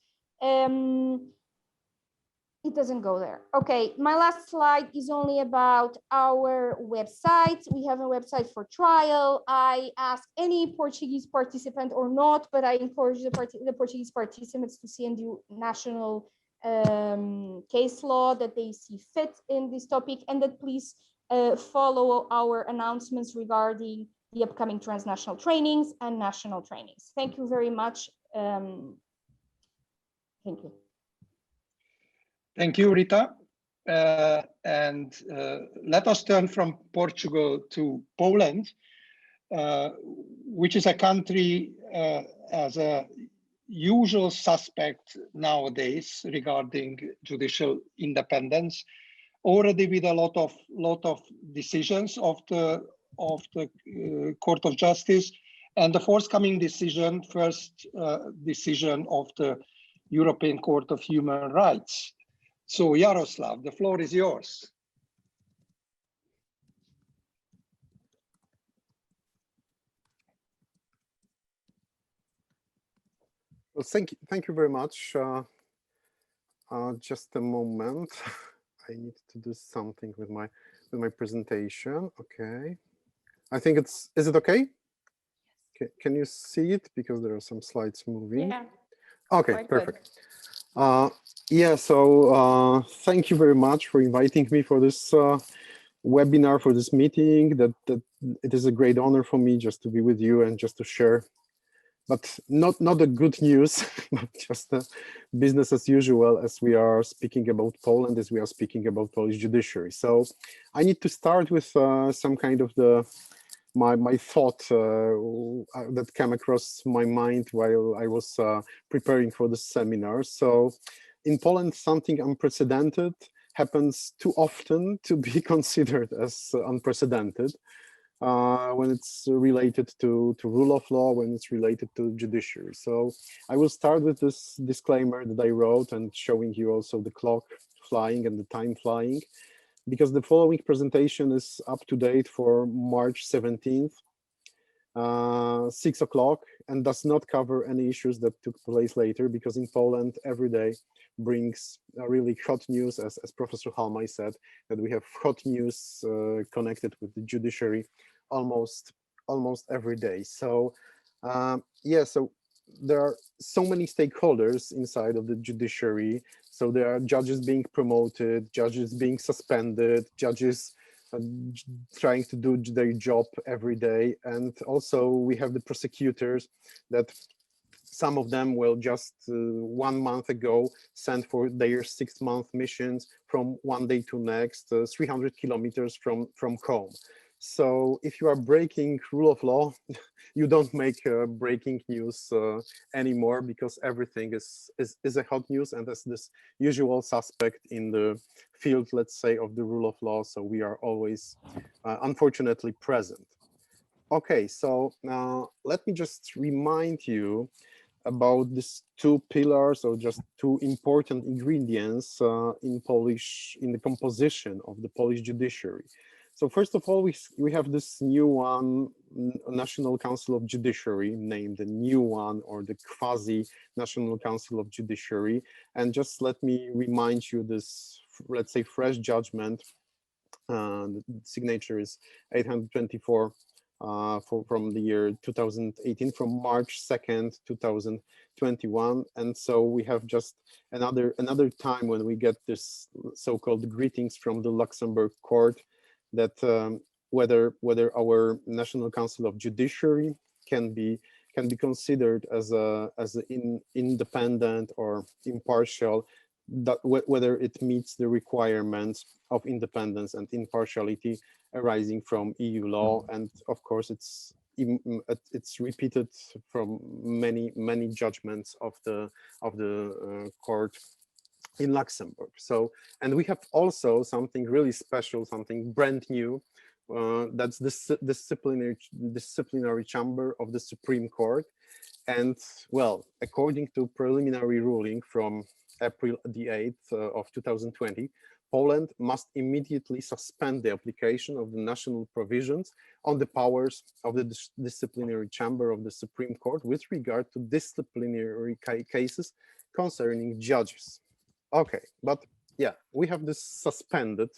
Speaker 3: It doesn't go there. Okay, my last slide is only about our website. We have a website for TRIIAL. I ask any Portuguese participant or not, but I encourage the Portuguese participants to send you national case law that they see fit in this topic, and that please follow our announcements regarding the upcoming transnational trainings and national trainings. Thank you very much. Thank you.
Speaker 1: Thank you, Rita. Let us turn from Portugal to Poland, which is a country as a usual suspect nowadays regarding judicial independence, already with a lot of decisions of the Court of Justice, and the forthcoming decision, first decision of the European Court of Human Rights. So Jaroslav, the floor is yours.
Speaker 4: Well, thank you very much. Just a moment. I need to do something with my presentation. Okay. I think is it okay? Can you see it? Because there are some slides moving.
Speaker 3: Yeah.
Speaker 4: Okay,
Speaker 3: Quite
Speaker 4: perfect. Yeah, so thank you very much for inviting me for this webinar, for this meeting. That it is a great honor for me just to be with you and just to share, but not the good news, but just business as usual as we are speaking about Poland, as we are speaking about Polish judiciary. So I need to start with some kind of my thought that came across my mind while I was preparing for this seminar. So in Poland, something unprecedented happens too often to be considered as unprecedented when it's related to rule of law, when it's related to judiciary. So I will start with this disclaimer that I wrote and showing you also the clock flying and the time flying, because the following presentation is up to date for March 17th, 6 o'clock, and does not cover any issues that took place later, because in Poland every day brings really hot news, as Professor Halmaj said, that we have hot news connected with the judiciary almost every day. So yeah, so there are so many stakeholders inside of the judiciary. So there are judges being promoted, judges being suspended, judges trying to do their job every day. And also we have the prosecutors that some of them will just 1 month ago send for their 6-month missions from one day to next, 300 kilometers from home. So if you are breaking rule of law, you don't make breaking news anymore, because everything is a hot news and is this usual suspect in the field, let's say, of the rule of law. So we are always, unfortunately, present. Okay, so now let me just remind you about these 2 pillars, or just 2 important ingredients in the composition of the Polish judiciary. So first of all, we have this new one, National Council of Judiciary, named the new one, or the quasi-National Council of Judiciary. And just let me remind you this, let's say, fresh judgment. The signature is 824 from the year 2018, from March 2nd, 2021. And so we have just another time when we get this so-called greetings from the Luxembourg court, that whether our National Council of Judiciary can be considered as an independent or impartial, that whether it meets the requirements of independence and impartiality arising from EU law. And of course, it's it's repeated from many judgments of the court in Luxembourg. So, and we have also something really special, something brand new. That's the disciplinary chamber of the Supreme Court. And well, according to preliminary ruling from April the 8th of 2020, Poland must immediately suspend the application of the national provisions on the powers of the disciplinary chamber of the Supreme Court with regard to disciplinary cases concerning judges. Okay, but yeah, we have this suspended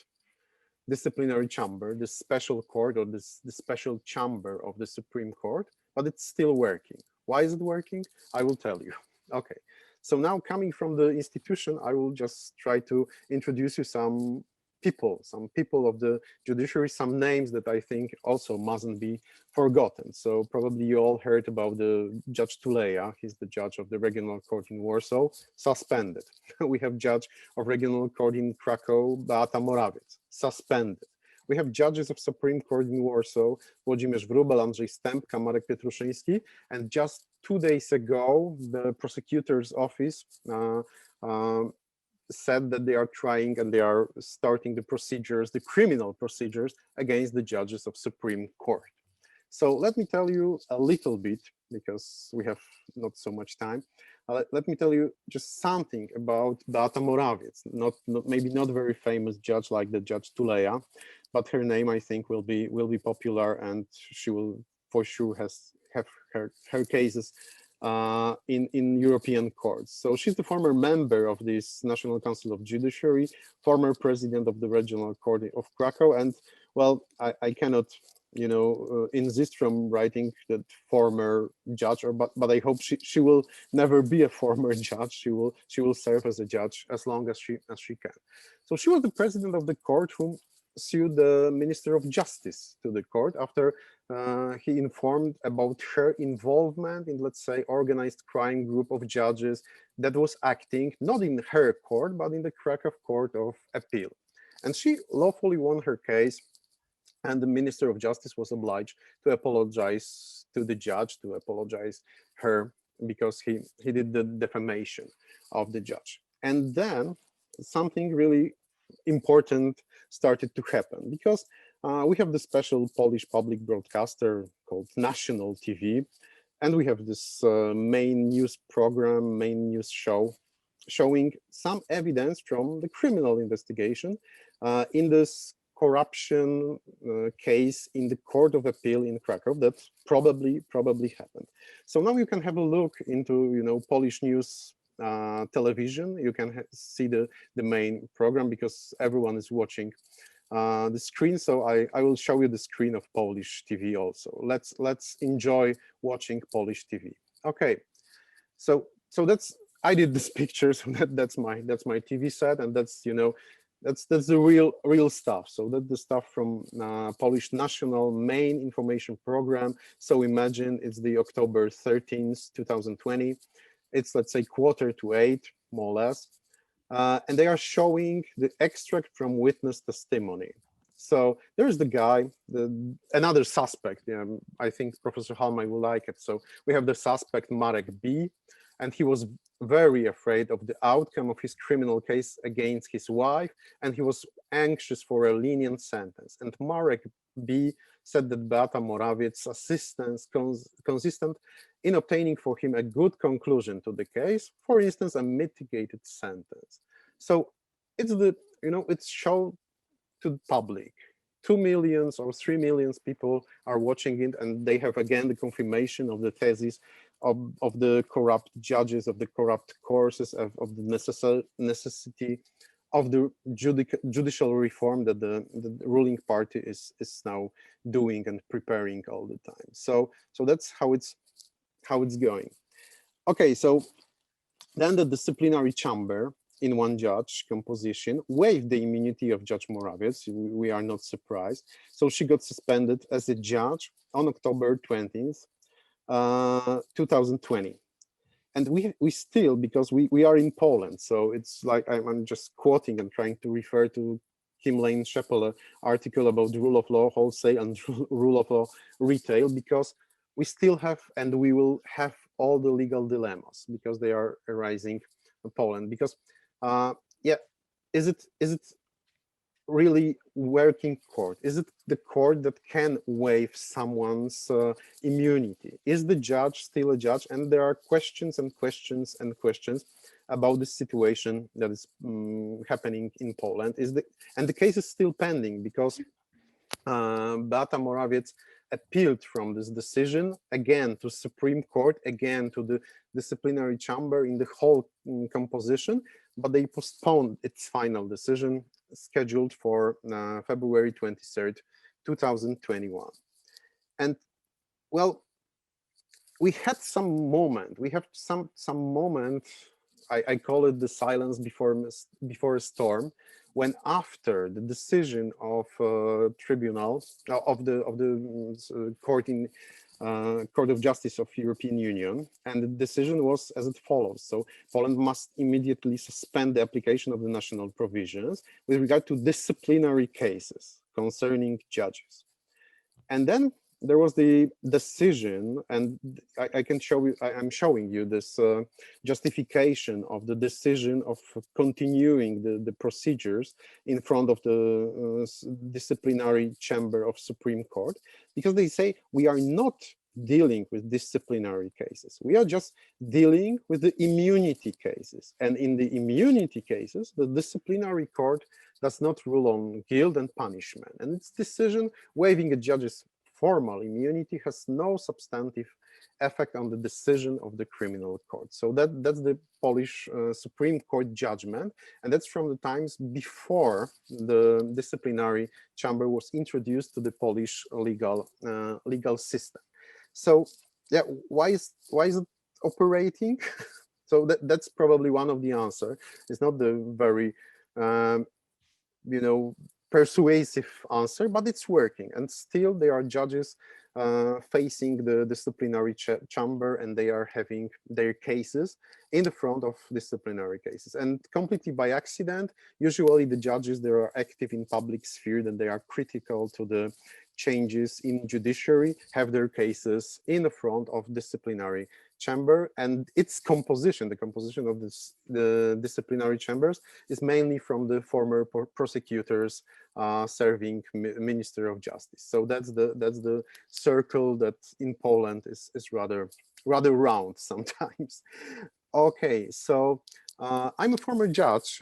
Speaker 4: disciplinary chamber, this special court, or the special chamber of the Supreme Court, but it's still working. Why is it working? I will tell you. Okay, so now coming from the institution, I will just try to introduce you some people of the judiciary, some names that I think also mustn't be forgotten. So probably you all heard about the Judge TRIIAL. He's the judge of the regional court in Warsaw, suspended. We have judge of regional court in Krakow, Beata Morawiec, suspended. We have judges of Supreme Court in Warsaw, Włodzimierz Wróbel, Andrzej Stępka, Marek Pietruszyński, and just 2 days ago, the prosecutor's office said that they are trying and they are starting the procedures, the criminal procedures against the judges of Supreme Court. So let me tell you a little bit, because we have not so much time. Let me tell you just something about Beata Morawiec, maybe not very famous judge like the Judge TRIIAL, but her name I think will be popular, and she will for sure have her cases in European courts. So she's the former member of this National Council of Judiciary, former president of the Regional Court of Krakow, and well, I cannot, you know, insist from writing that former judge, but I hope she will never be a former judge. She will serve as a judge as long as she can. So she was the president of the court who sued the Minister of Justice to the court after he informed about her involvement in, let's say, organized crime group of judges that was acting not in her court, but in the Krakow Court of Appeal. And she lawfully won her case, and the Minister of Justice was obliged to apologize to the judge, to apologize her, because he did the defamation of the judge. And then something really important started to happen, because we have the special Polish public broadcaster called National TV, and we have this main news program, main news show, showing some evidence from the criminal investigation in this corruption case in the Court of Appeal in Krakow that probably happened. So now you can have a look into, you know, Polish news television. You can see the main program, because everyone is watching the screen. So I will show you the screen of Polish TV also. Let's enjoy watching Polish TV. Okay, so that's, I did this picture, so that's my TV set, and that's, you know, that's the real stuff. So that's the stuff from Polish National Main Information Program. So imagine it's the October 13th, 2020. It's, let's say, 7:45, more or less. And they are showing the extract from witness testimony. So there's the guy, another suspect. I think Professor Halmai will like it. So we have the suspect Marek B, and he was very afraid of the outcome of his criminal case against his wife, and he was anxious for a lenient sentence. And Marek B said that Beata Morawiec's assistance consistent in obtaining for him a good conclusion to the case, for instance, a mitigated sentence. So it's the, you know, it's shown to the public. 2 million or 3 million people are watching it, and they have again the confirmation of the thesis of the corrupt judges, of the corrupt courses, of the necessity of the judicial reform that the ruling party is now doing and preparing all the time. So that's how it's going. Okay, so then the disciplinary chamber in one judge composition waived the immunity of Judge Morawiec. We are not surprised. So she got suspended as a judge on October 20th, 2020. And we still, because we are in Poland, so it's like I'm just quoting and trying to refer to Kim Lane Shepele article about the rule of law wholesale and rule of law retail, because we still have, and we will have all the legal dilemmas because they are arising in Poland. Because, yeah, is it really working court? Is it the court that can waive someone's immunity? Is the judge still a judge? And there are questions and questions and questions about the situation that is happening in Poland. And the case is still pending because Beata Morawiec appealed from this decision again to Supreme Court, again to the disciplinary chamber in the whole composition, but they postponed its final decision, scheduled for February 23rd, 2021. And well, we had some moment, I call it the silence before a storm, when after the decision of tribunal of the Court of Justice of European Union, and the decision was as it follows. So Poland must immediately suspend the application of the national provisions with regard to disciplinary cases concerning judges. And then there was the decision, and I can show you, I'm showing you this justification of the decision of continuing the procedures in front of the disciplinary chamber of Supreme Court, because they say we are not dealing with disciplinary cases. We are just dealing with the immunity cases. And in the immunity cases, the disciplinary court does not rule on guilt and punishment. And its decision waiving a judge's formal immunity has no substantive effect on the decision of the criminal court. So that's the Polish Supreme Court judgment, and that's from the times before the disciplinary chamber was introduced to the Polish legal system. So yeah, why is it operating? So that's probably one of the answers. It's not the very persuasive answer, but it's working. And still there are judges facing the disciplinary chamber, and they are having their cases in the front of disciplinary cases. And completely by accident, usually the judges, they are active in public sphere, and they are critical to the changes in judiciary, have their cases in the front of disciplinary chamber. And its composition, the composition of the disciplinary chambers, is mainly from the former prosecutors serving Minister of Justice. So that's the circle that in Poland is rather round sometimes. Okay, so I'm a former judge.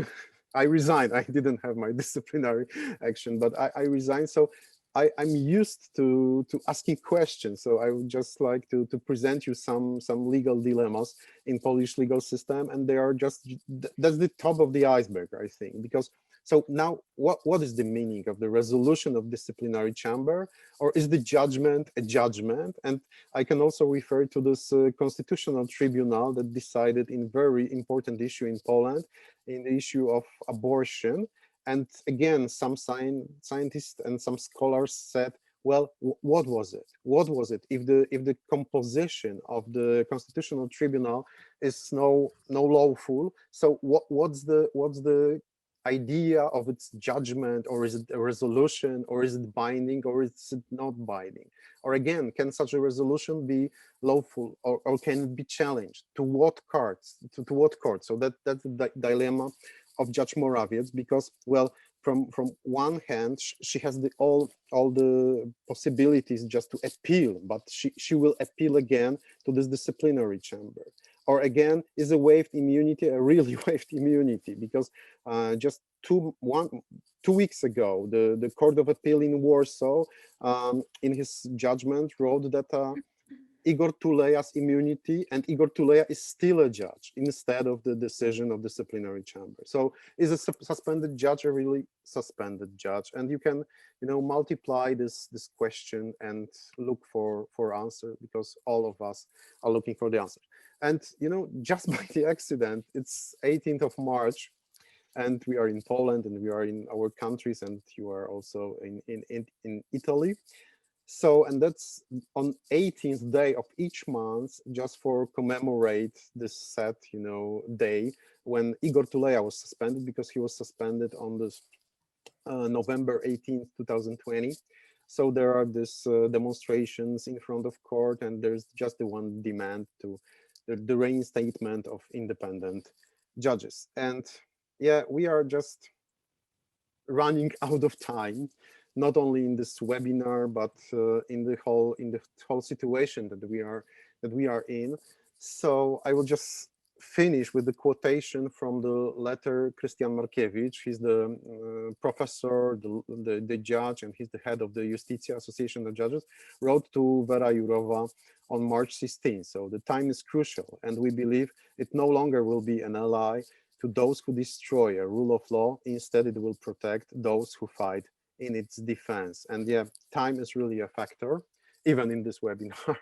Speaker 4: I resigned. I didn't have my disciplinary action, but I resigned. So I'm used to asking questions. So I would just like to present you some legal dilemmas in Polish legal system, and they are that's the top of the iceberg, I think. Because so now, what is the meaning of the resolution of disciplinary chamber, or is the judgment a judgment? And I can also refer to this constitutional tribunal that decided in very important issue in Poland, in the issue of abortion. And again, some scientists and some scholars said, well, what was it? What was it? If the composition of the constitutional tribunal is no lawful, so what's the idea of its judgment? Or is it a resolution, or is it binding, or is it not binding? Or again, can such a resolution be lawful, or can it be challenged? To what courts? To what court? So that's the dilemma of Judge Morawiec, because, well, from one hand, she has all the possibilities just to appeal, but she will appeal again to this disciplinary chamber. Or again, is a waived immunity a really waived immunity? Because just 2 weeks ago, the Court of Appeal in Warsaw, in his judgment, wrote that Igor Tuleya's immunity, and Igor Tuleya is still a judge instead of the decision of disciplinary chamber. So is a suspended judge a really suspended judge? And you can, multiply this question and look for answer, because all of us are looking for the answer. And just by the accident, it's 18th of March, and we are in Poland, and we are in our countries, and you are also in Italy. So, and that's on 18th day of each month, just for commemorate this sad, day when Igor Tuleya was suspended, because he was suspended on this November 18th, 2020. So there are these demonstrations in front of court, and there's just the one demand to the reinstatement of independent judges. And yeah, we are just running out of time, not only in this webinar, but in the whole situation that we are in. So I will just finish with the quotation from the letter Christian Markiewicz. He's the professor, the judge, and he's the head of the Justitia Association of Judges, wrote to Vera Jourova on March 16. So the time is crucial, and we believe it no longer will be an ally to those who destroy a rule of law. Instead, it will protect those who fight in its defense. And yeah, time is really a factor, even in this webinar.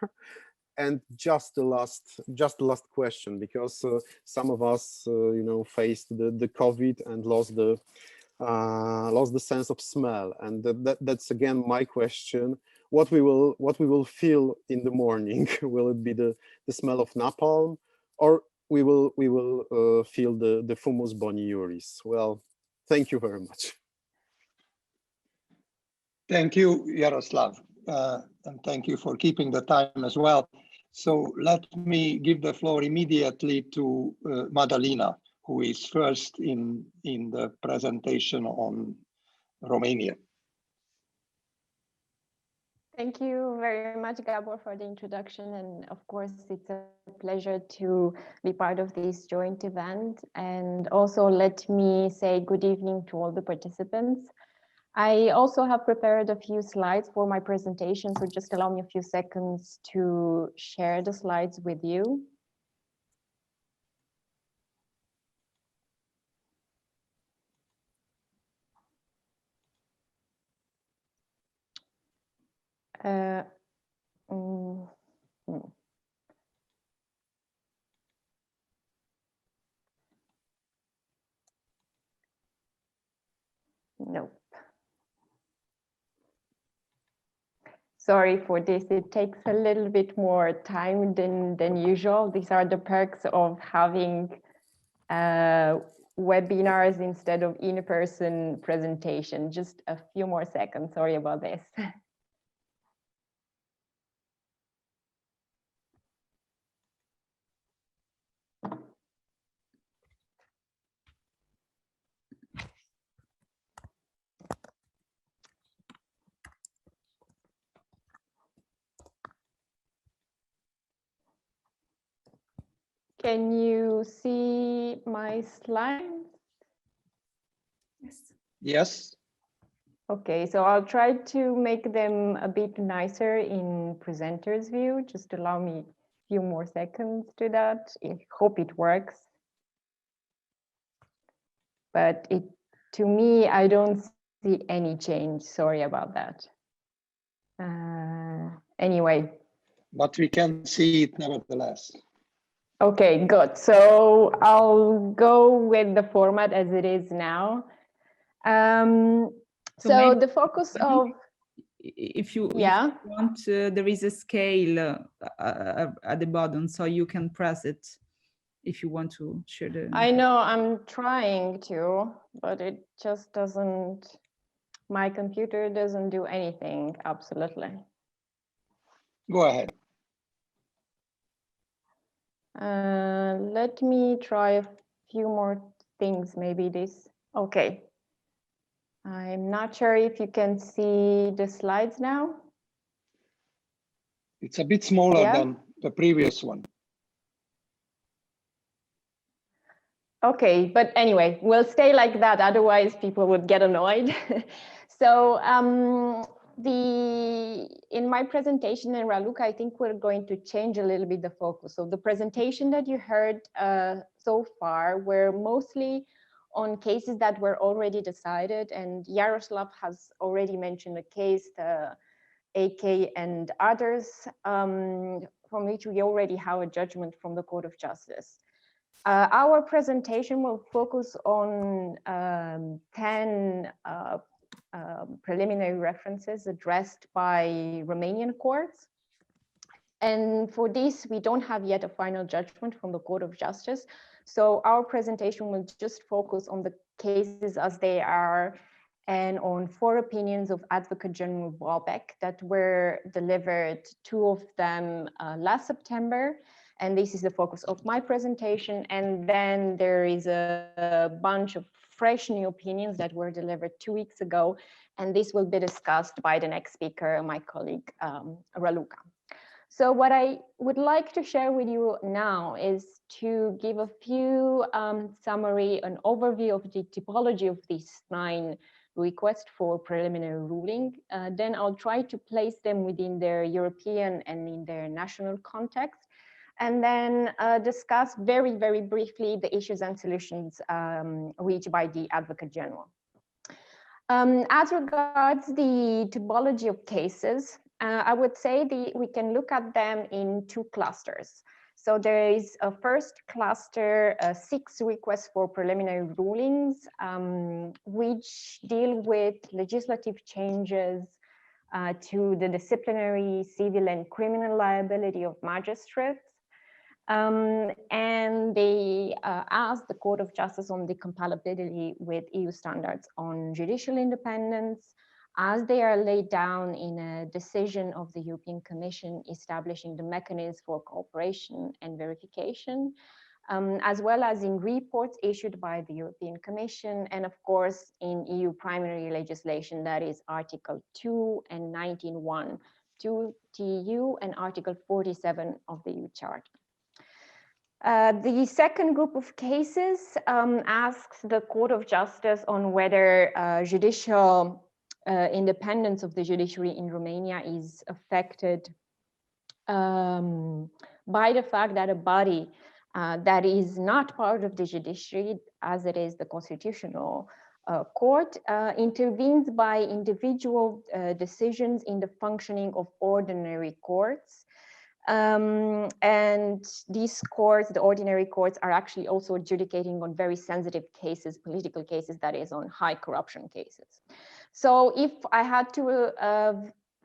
Speaker 4: And just the last question, because some of us, faced the COVID and lost the sense of smell, and that's again my question: what we will feel in the morning? Will it be the smell of napalm, or we will feel the fumus boni iuris? Well, thank you very much.
Speaker 1: Thank you, Yaroslav, and thank you for keeping the time as well. So let me give the floor immediately to Madalina, who is first in the presentation on Romania.
Speaker 5: Thank you very much, Gabor, for the introduction. And of course, it's a pleasure to be part of this joint event. And also let me say good evening to all the participants. I also have prepared a few slides for my presentation, so just allow me a few seconds to share the slides with you. Nope. Sorry for this, it takes a little bit more time than usual. These are the perks of having webinars instead of in-person presentation. Just a few more seconds, sorry about this. Can you see my slides?
Speaker 2: Yes.
Speaker 1: Yes.
Speaker 5: Okay, so I'll try to make them a bit nicer in presenter's view. Just allow me a few more seconds to that. I hope it works. But to me, I don't see any change. Sorry about that. Anyway.
Speaker 1: But we can see it nevertheless.
Speaker 5: Okay, good. So I'll go with the format as it is now. So the focus of,
Speaker 2: if you want, there is a scale at the bottom, so you can press it if you want to share the.
Speaker 5: I know I'm trying to, but it just doesn't, my computer doesn't do anything, absolutely.
Speaker 1: Go ahead.
Speaker 5: Let me try a few more things, maybe this, okay. I'm not sure if you can see the slides now.
Speaker 1: It's a bit smaller than the previous one.
Speaker 5: Okay, but anyway, we'll stay like that, otherwise people would get annoyed. So in my presentation in Raluca, I think we're going to change a little bit the focus. So the presentation that you heard so far were mostly on cases that were already decided, and Yaroslav has already mentioned a case, the AK and others, from which we already have a judgment from the Court of Justice. Our presentation will focus on 10 preliminary references addressed by Romanian courts. And for this, we don't have yet a final judgment from the Court of Justice. So our presentation will just focus on the cases as they are and on 4 opinions of Advocate General Bobek that were delivered, 2 of them last September. And this is the focus of my presentation. And then there is a bunch of fresh new opinions that were delivered 2 weeks ago. And this will be discussed by the next speaker, my colleague, Raluca. So what I would like to share with you now is to give a few summary, an overview of the typology of these 9 requests for preliminary ruling. Then I'll try to place them within their European and in their national context, and then discuss very, very briefly the issues and solutions reached by the Advocate General. As regards the typology of cases, I would say we can look at them in 2 clusters. So there is a first cluster, 6 requests for preliminary rulings, which deal with legislative changes to the disciplinary, civil, and criminal liability of magistrates. And they ask the Court of Justice on the compatibility with EU standards on judicial independence, as they are laid down in a decision of the European Commission establishing the mechanism for cooperation and verification, as well as in reports issued by the European Commission, and of course in EU primary legislation, that is Article 2 and 19(1) to TEU and Article 47 of the EU Charter. The second group of cases asks the Court of Justice on whether judicial independence of the judiciary in Romania is affected by the fact that a body that is not part of the judiciary, as it is the Constitutional Court, intervenes by individual decisions in the functioning of ordinary courts. And these courts, the ordinary courts, are actually also adjudicating on very sensitive cases, political cases, that is on high corruption cases. So if I had to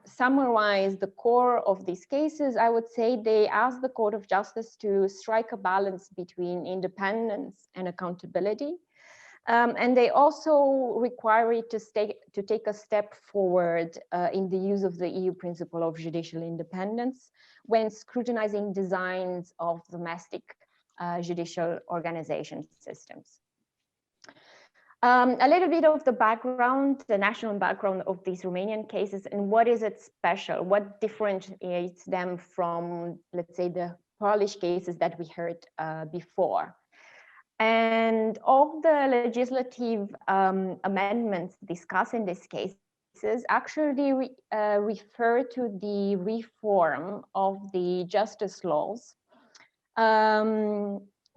Speaker 5: summarize the core of these cases, I would say they ask the Court of Justice to strike a balance between independence and accountability. And they also require it to take a step forward in the use of the EU principle of judicial independence when scrutinizing designs of domestic judicial organization systems. A little bit of the background, the national background of these Romanian cases, and what is it special? What differentiates them from, let's say, the Polish cases that we heard before? And all the legislative amendments discussed in these cases actually refer to the reform of the justice laws,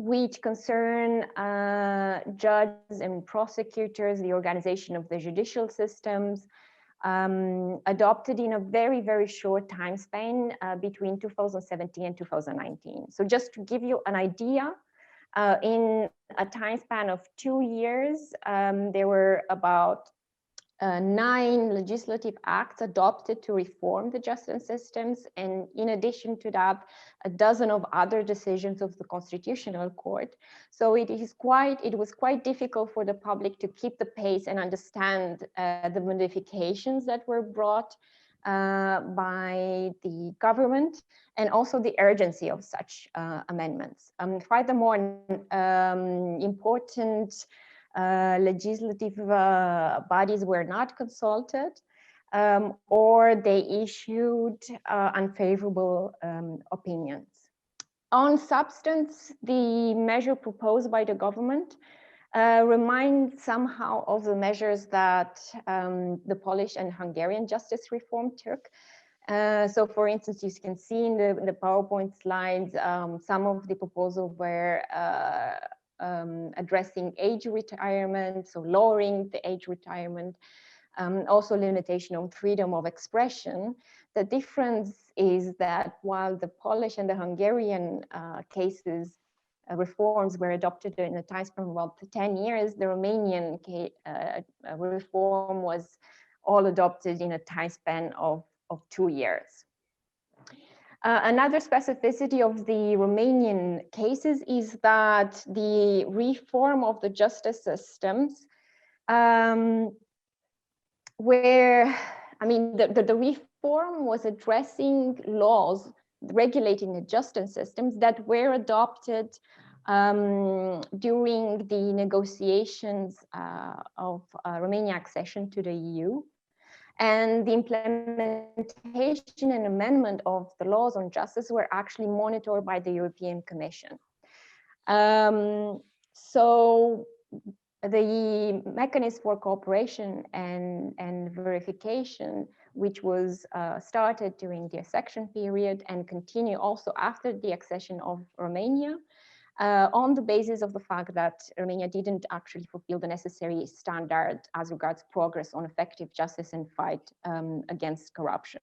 Speaker 5: which concern judges and prosecutors, the organization of the judicial systems, adopted in a very, very short time span between 2017 and 2019. So just to give you an idea, in a time span of 2 years, there were about 9 legislative acts adopted to reform the justice systems, and in addition to that, a dozen of other decisions of the Constitutional Court. So it was quite difficult for the public to keep the pace and understand the modifications that were brought by the government, and also the urgency of such amendments. Furthermore, important legislative bodies were not consulted, or they issued unfavorable opinions. On substance, the measure proposed by the government reminds somehow of the measures that the Polish and Hungarian justice reform took. So for instance, you can see in the PowerPoint slides, some of the proposals were addressing age retirement, so lowering the age retirement, also limitation on freedom of expression. The difference is that while the Polish and the Hungarian cases reforms were adopted in a time span of about 10 years, the Romanian reform was all adopted in a time span of 2 years. Another specificity of the Romanian cases is that the reform of the justice systems where, I mean, the reform was addressing laws regulating the justice systems that were adopted during the negotiations of Romania accession to the EU, and the implementation and amendment of the laws on justice were actually monitored by the European Commission. So the mechanism for cooperation and verification, which was started during the accession period and continue also after the accession of Romania, on the basis of the fact that Romania didn't actually fulfill the necessary standard as regards progress on effective justice and fight against corruption.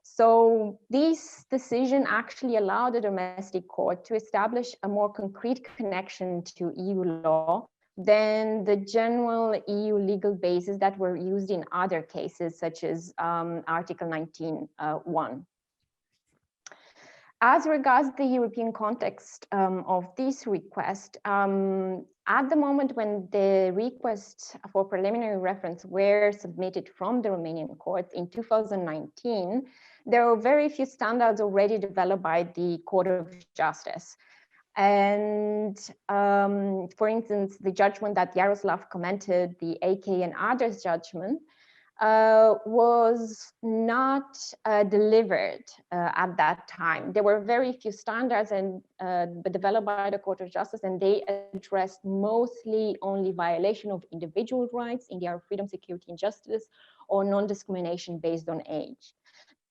Speaker 5: So this decision actually allowed the domestic court to establish a more concrete connection to EU law than the general EU legal bases that were used in other cases, such as Article 19(1). As regards the European context of this request, at the moment when the requests for preliminary reference were submitted from the Romanian court in 2019, there were very few standards already developed by the Court of Justice. And for instance, the judgment that Yaroslav commented, the AK and others judgment, was not delivered at that time. There were very few standards and developed by the Court of Justice, and they addressed mostly only violation of individual rights in the area of freedom, security, and justice, or non-discrimination based on age.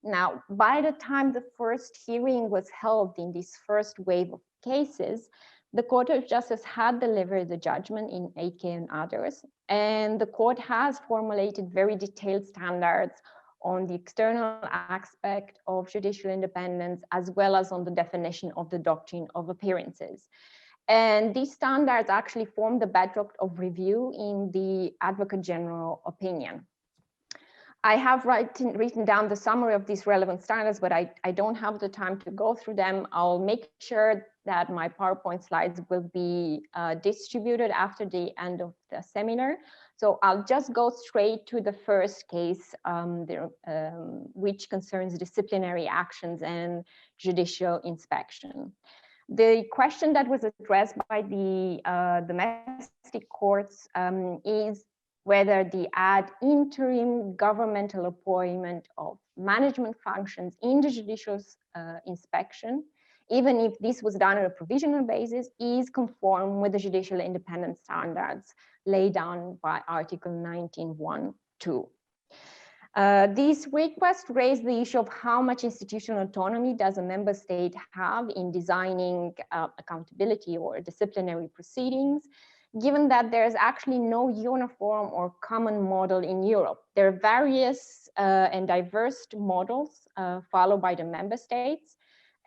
Speaker 5: Now, by the time the first hearing was held in this first wave of cases, the Court of Justice had delivered the judgment in AK and others, and the court has formulated very detailed standards on the external aspect of judicial independence, as well as on the definition of the doctrine of appearances. And these standards actually form the bedrock of review in the Advocate General opinion. I have written down the summary of these relevant standards, but I don't have the time to go through them. I'll make sure that my PowerPoint slides will be distributed after the end of the seminar. So I'll just go straight to the first case, which concerns disciplinary actions and judicial inspection. The question that was addressed by the domestic courts is whether the ad interim governmental appointment of management functions in the judicial inspection, even if this was done on a provisional basis, is conform with the judicial independence standards laid down by Article 19(1)(2). This request raised the issue of how much institutional autonomy does a member state have in designing accountability or disciplinary proceedings, given that there's actually no uniform or common model in Europe. There are various and diverse models followed by the member states,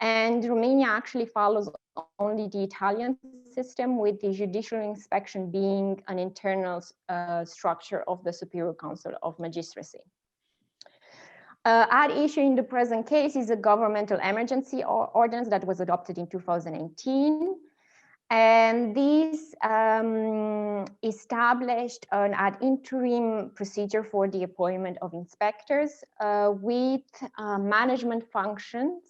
Speaker 5: and Romania actually follows only the Italian system, with the judicial inspection being an internal structure of the Superior Council of Magistracy. At issue in the present case is a governmental emergency ordinance that was adopted in 2018. And this established an ad interim procedure for the appointment of inspectors with management functions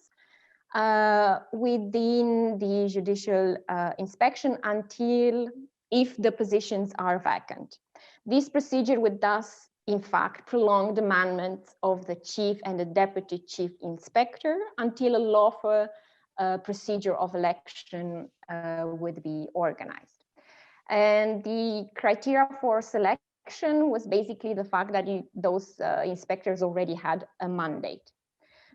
Speaker 5: within the judicial inspection until if the positions are vacant. This procedure would thus, in fact, prolong the mandate of the chief and the deputy chief inspector until a lawful procedure of election would be organized. And the criteria for selection was basically the fact that those inspectors already had a mandate.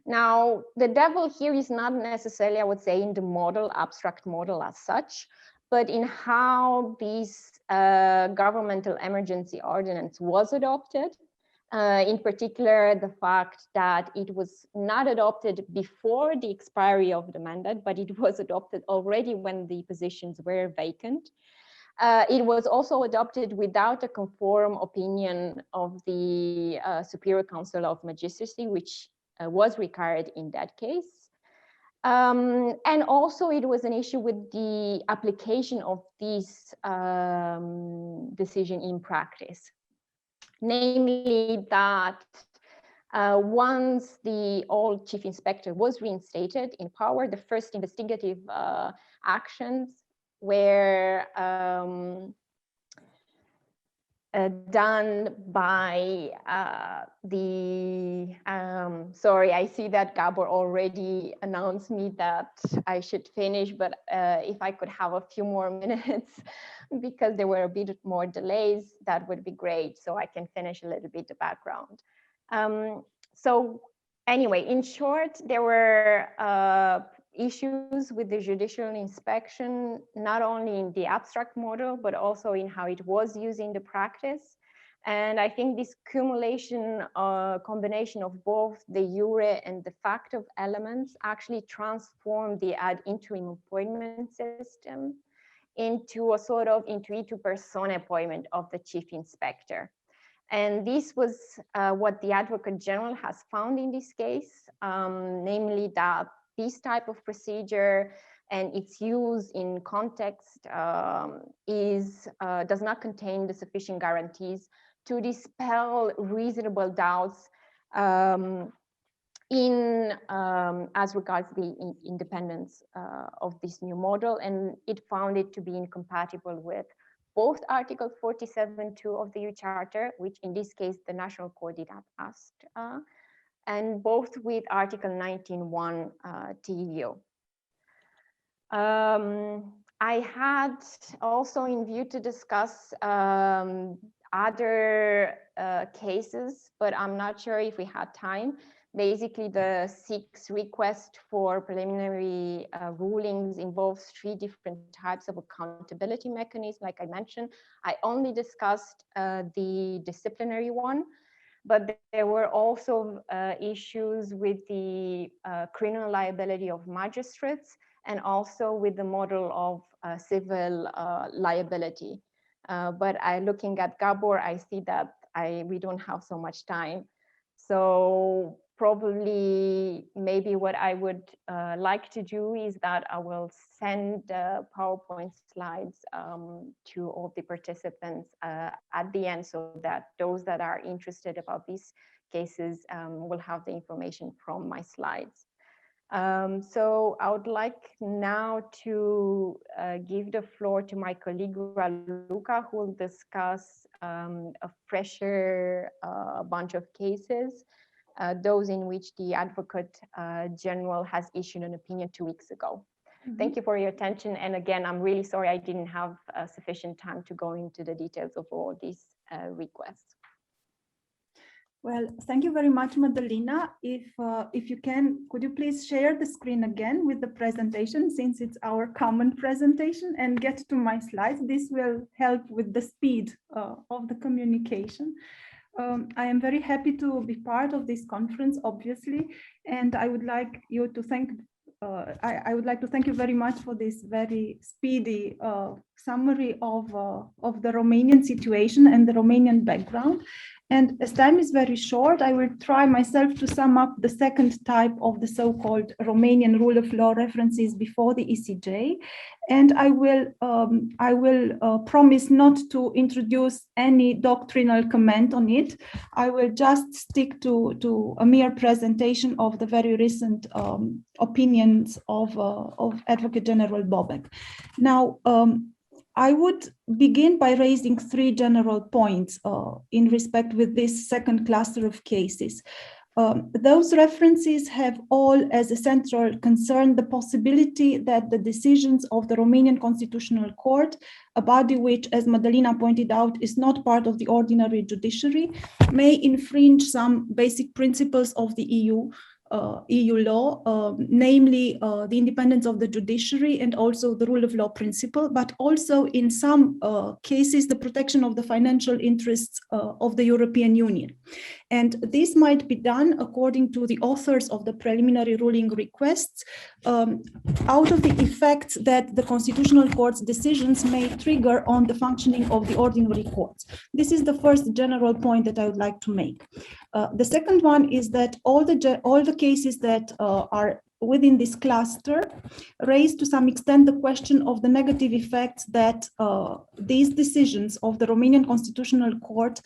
Speaker 5: Now, the devil here is not necessarily, I would say, in the model, abstract model as such, but in how this governmental emergency ordinance was adopted. In particular, the fact that it was not adopted before the expiry of the mandate, but it was adopted already when the positions were vacant. It was also adopted without a conform opinion of the Superior Council of Magistracy, which was required in that case. And also it was an issue with the application of this decision in practice. namely that once the old chief inspector was reinstated in power, the first investigative actions were done by sorry, I see that Gabor already announced me that I should finish, but if I could have a few more minutes because there were a bit more delays, that would be great, so I can finish a little bit the background. So anyway, in short, there were issues with the judicial inspection, not only in the abstract model, but also in how it was used in the practice. And I think this combination of both the jure and de facto elements actually transformed the ad interim appointment system into a sort of intuitu personae appointment of the chief inspector. And this was what the Advocate General has found in this case, namely that this type of procedure and its use in context does not contain the sufficient guarantees to dispel reasonable doubts as regards the independence of this new model, and it found it to be incompatible with both Article 47.2 of the EU Charter, which in this case the National Court did not ask, and both with Article 19.1 TRIIAL. I had also in view to discuss other cases, but I'm not sure if we had time. Basically, the 6 request for preliminary rulings involves 3 different types of accountability mechanisms. Like I mentioned, I only discussed the disciplinary one, but there were also issues with the criminal liability of magistrates and also with the model of civil liability. But looking at Gabor, I see that we don't have so much time. So probably maybe what I would like to do is that I will send the PowerPoint slides to all the participants at the end, so that those that are interested about these cases will have the information from my slides. So I would like now to give the floor to my colleague Raluca, who will discuss a fresher bunch of cases, those in which the Advocate General has issued an opinion 2 weeks ago. Mm-hmm. Thank you for your attention. And again, I'm really sorry I didn't have sufficient time to go into the details of all these requests.
Speaker 2: Well, thank you very much, Madalina. If you can, could you please share the screen again with the presentation, since it's our common presentation, and get to my slides. This will help with the speed of the communication. I am very happy to be part of this conference, obviously, and I would like you to thank. I would like to thank you very much for this very speedy summary of the Romanian situation and the Romanian background. And as time is very short, I will try myself to sum up the second type of the so-called Romanian rule of law references before the ECJ. And I will promise not to introduce any doctrinal comment on it. I will just stick to a mere presentation of the very recent opinions of Advocate General Bobek. Now, I would begin by raising 3 general points in respect with this second cluster of cases. Those references have all as a central concern the possibility that the decisions of the Romanian Constitutional Court, a body which, as Madalina pointed out, is not part of the ordinary judiciary, may infringe some basic principles of the EU law, namely the independence of the judiciary and also the rule of law principle, but also in some cases the protection of the financial interests of the European Union. And this might be done, according to the authors of the preliminary ruling requests, out of the effects that the Constitutional Court's decisions may trigger on the functioning of the ordinary courts. This is the first general point that I would like to make. The second one is that all the cases that are within this cluster raise to some extent the question of the negative effects that these decisions of the Romanian Constitutional Court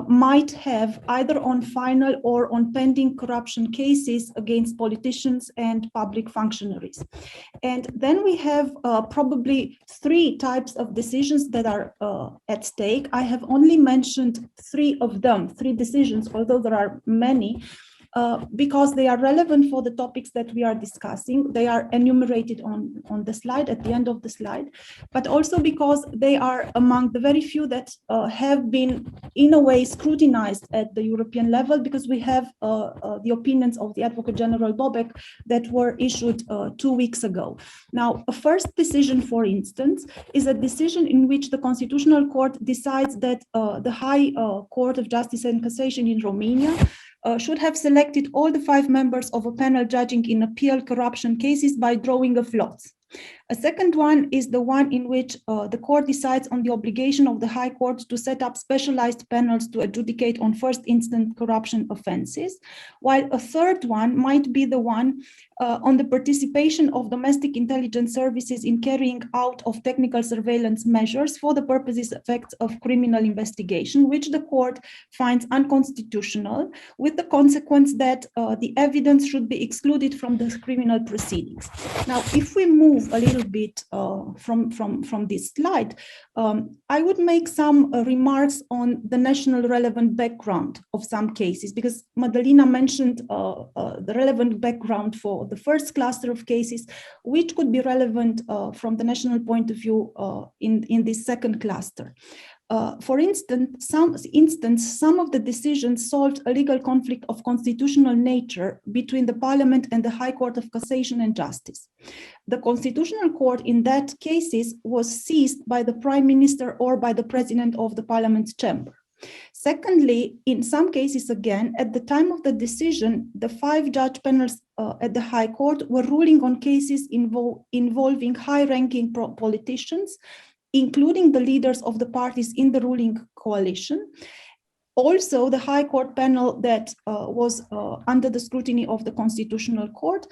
Speaker 6: might have either on final or on pending corruption cases against politicians and public functionaries. And then we have probably three types of decisions that are at stake. I have only mentioned three of them, three decisions, although there are many, because they are relevant for the topics that we are discussing. They are enumerated on the slide, at the end of the slide, but also because they are among the very few that have been, in a way, scrutinized at the European level, because we have the opinions of the Advocate General Bobek that were issued 2 weeks ago. Now, a first decision, for instance, is a decision in which the Constitutional Court decides that the High Court of Justice and Cassation in Romania should have selected all the 5 members of a panel judging in appeal corruption cases by drawing of lots. A second one is the one in which the court decides on the obligation of the High Court to set up specialized panels to adjudicate on first instance corruption offenses, while a third one might be the one on the participation of domestic intelligence services in carrying out of technical surveillance measures for the purposes effects of criminal investigation, which the court finds unconstitutional, with the consequence that the evidence should be excluded from the criminal proceedings. Now, if we move a little bit from this slide, I would make some remarks on the national relevant background of some cases, because Madalina mentioned the relevant background for the first cluster of cases, which could be relevant from the national point of view in this second cluster. For instance, some of the decisions solved a legal conflict of constitutional nature between the Parliament and the High Court of Cassation and Justice. The Constitutional Court in that cases was seized by the Prime Minister or by the President of the Parliament's chamber. Secondly, in some cases, again, at the time of the decision, the 5 judge panels at the High Court were ruling on cases involving high-ranking politicians, including the leaders of the parties in the ruling coalition. Also, the High Court panel that was under the scrutiny of the Constitutional Court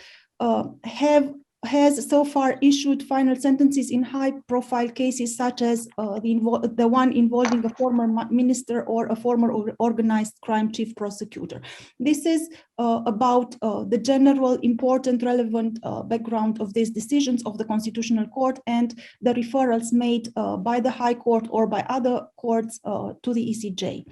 Speaker 6: has so far issued final sentences in high-profile cases, such as the one involving a former minister or a former organized crime chief prosecutor. This is about the general important relevant background of these decisions of the Constitutional Court and the referrals made by the High Court or by other courts to the ECJ.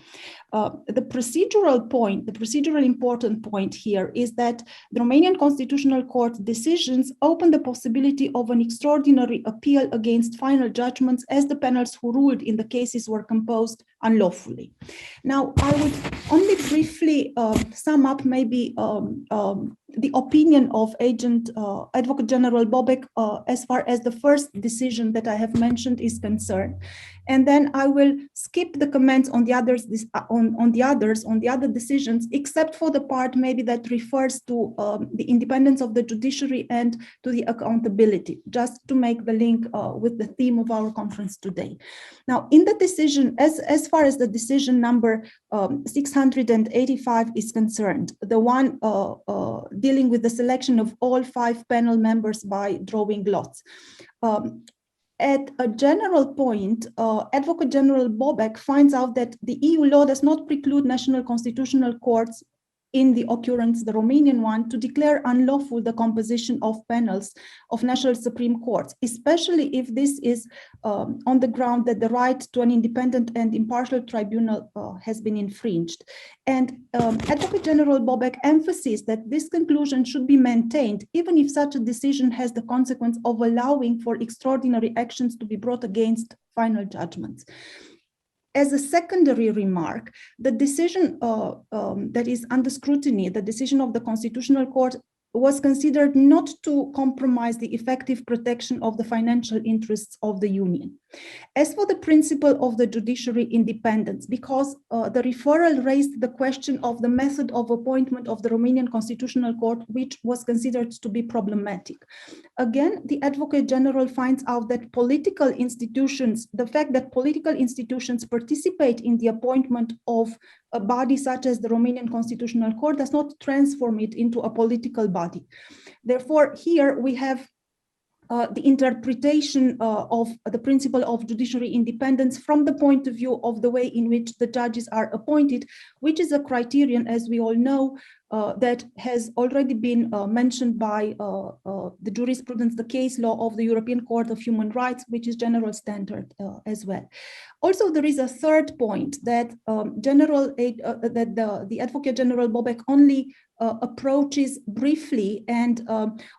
Speaker 6: The procedural important point here is that the Romanian Constitutional Court decisions open the possibility of an extraordinary appeal against final judgments, as the panels who ruled in the cases were composed unlawfully. Now, I would only briefly sum up maybe the opinion of Advocate General Bobek as far as the first decision that I have mentioned is concerned. And then I will skip the comments on the others, on the other decisions, except for the part maybe that refers to the independence of the judiciary and to the accountability, just to make the link with the theme of our conference today. Now, in the decision, as far as the decision number 685 is concerned, the one dealing with the selection of all 5 panel members by drawing lots. At a general point, Advocate General Bobek finds out that the EU law does not preclude national constitutional courts, in the occurrence, the Romanian one, to declare unlawful the composition of panels of national supreme courts, especially if this is on the ground that the right to an independent and impartial tribunal has been infringed. And Advocate General Bobek emphasizes that this conclusion should be maintained, even if such a decision has the consequence of allowing for extraordinary actions to be brought against final judgments. As a secondary remark, the decision that is under scrutiny, the decision of the Constitutional Court, was considered not to compromise the effective protection of the financial interests of the Union. As for the principle of the judiciary independence, because the referral raised the question of the method of appointment of the Romanian Constitutional Court, which was considered to be problematic. Again, the Advocate General finds out that political institutions, the fact that political institutions participate in the appointment of a body such as the Romanian Constitutional Court does not transform it into a political body. Therefore, here we have the interpretation of the principle of judiciary independence from the point of view of the way in which the judges are appointed, which is a criterion, as we all know, that has already been mentioned by the jurisprudence, the case law of the European Court of Human Rights, which is general standard as well. Also, there is a third point that the Advocate General Bobek only approaches briefly, and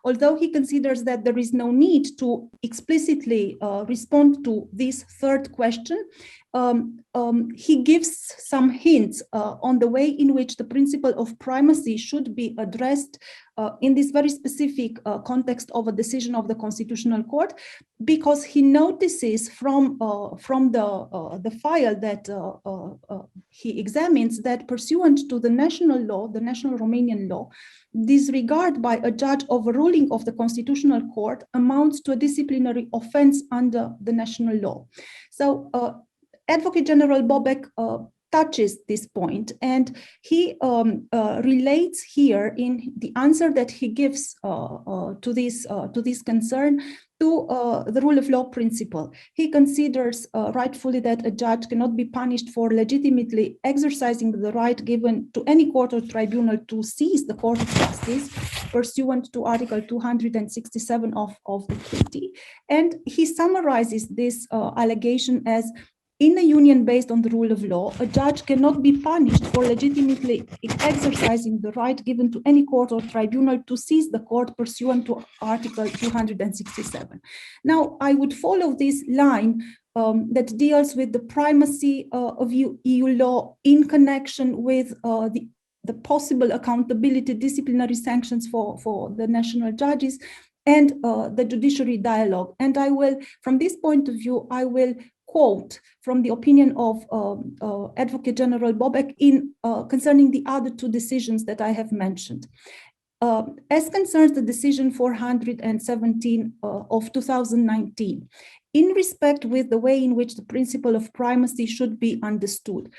Speaker 6: although he considers that there is no need to explicitly respond to this third question, he gives some hints on the way in which the principle of primacy should be addressed in this very specific context of a decision of the Constitutional Court, because he notices from the file that he examines that pursuant to the national law, the national Romanian law, disregard by a judge of a ruling of the Constitutional Court amounts to a disciplinary offense under the national law. So Advocate General Bobek touches this point, and he relates here in the answer that he gives to this concern to the rule of law principle. He considers rightfully that a judge cannot be punished for legitimately exercising the right given to any court or tribunal to seize the court of justice pursuant to Article 267 of the treaty. And he summarizes this allegation as: in a union based on the rule of law, a judge cannot be punished for legitimately exercising the right given to any court or tribunal to seize the court pursuant to Article 267. Now, I would follow this line that deals with the primacy of EU law in connection with the possible accountability, disciplinary sanctions for the national judges, and the judiciary dialogue. And I will, from this point of view, I will quote from the opinion of Advocate General Bobek in concerning the other two decisions that I have mentioned. As concerns the decision 417 of 2019, in respect with the way in which the principle of primacy should be understood,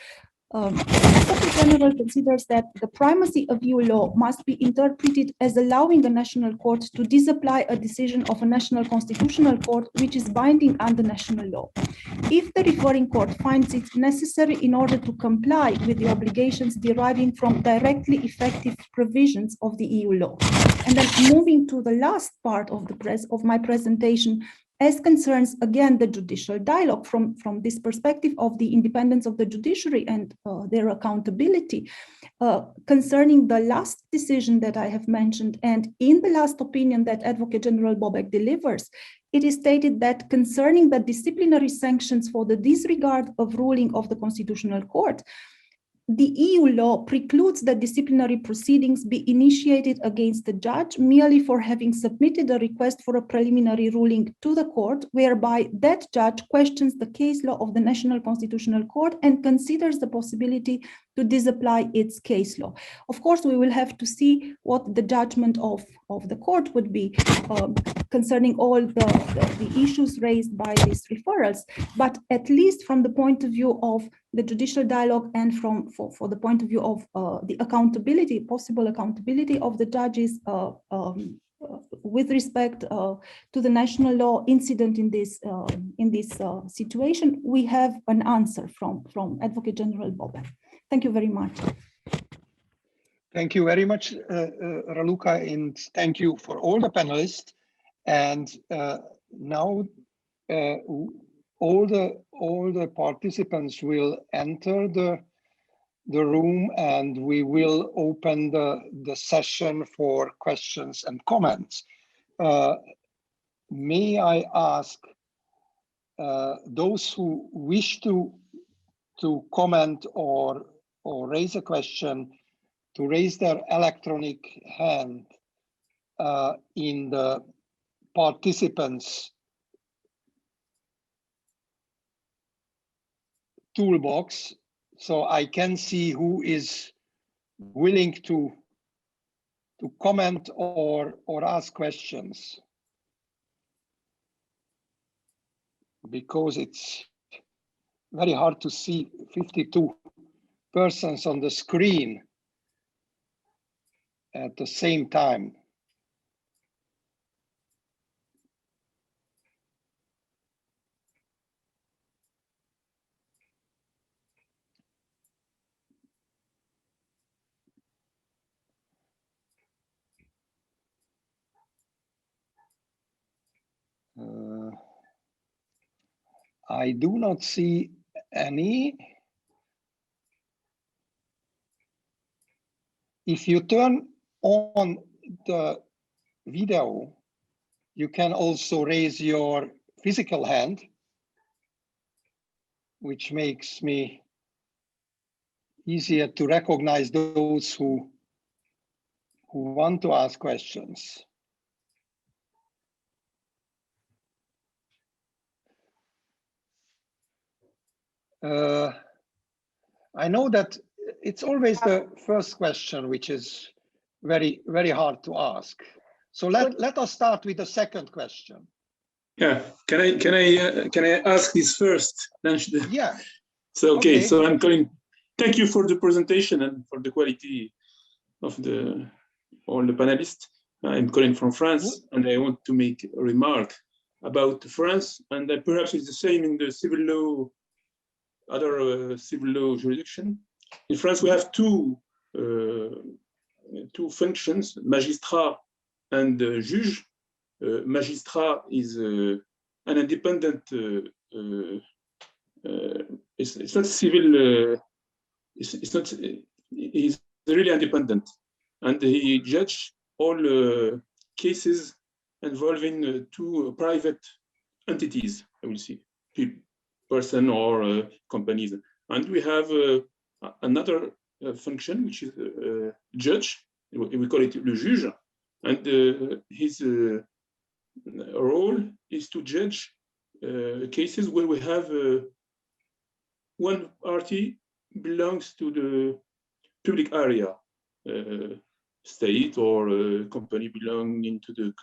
Speaker 6: Advocate General considers that the primacy of EU law must be interpreted as allowing a national court to disapply a decision of a national constitutional court which is binding under national law, if the referring court finds it necessary in order to comply with the obligations deriving from directly effective provisions of the EU law. And then moving to the last part of my presentation, as concerns, again, the judicial dialogue from this perspective of the independence of the judiciary and their accountability, concerning the last decision that I have mentioned, and in the last opinion that Advocate General Bobek delivers, it is stated that concerning the disciplinary sanctions for the disregard of ruling of the Constitutional Court, the EU law precludes that disciplinary proceedings be initiated against the judge merely for having submitted a request for a preliminary ruling to the court, whereby that judge questions the case law of the National Constitutional Court and considers the possibility to disapply its case law. Of course, we will have to see what the judgment of the court would be concerning all the issues raised by these referrals, but at least from the point of view of the judicial dialogue and for the point of view of the accountability, possible accountability of the judges with respect to the national law incident in this situation, we have an answer from Advocate General Bobek. Thank you very much.
Speaker 1: Thank you very much, Raluca, and thank you for all the panelists. And now all the participants will enter the room, and we will open the session for questions and comments. May I ask those who wish to comment or raise a question to raise their electronic hand in the participants toolbox, so I can see who is willing to comment or ask questions, because it's very hard to see 52 persons on the screen at the same time. I do not see any. If you turn on the video, you can also raise your physical hand, which makes me easier to recognize those who want to ask questions. I know that it's always the first question which is very, very hard to ask. So let us start with the second question.
Speaker 7: Yeah, can I ask this first?
Speaker 1: Yeah.
Speaker 7: So okay, so I'm calling. Thank you for the presentation and for the quality of all the panelists. I'm calling from France, and I want to make a remark about France, and perhaps it's the same in the civil law, other civil law jurisdiction. In France, we have two functions, magistrat and juge. Magistrat is an independent. It's not civil. It's not. He's really independent, and he judges all cases involving two private entities. I will see, person or companies, and we have another function which is judge. We call it le juge, and his role is to judge cases where we have one party belongs to the public area, state or company belonging to the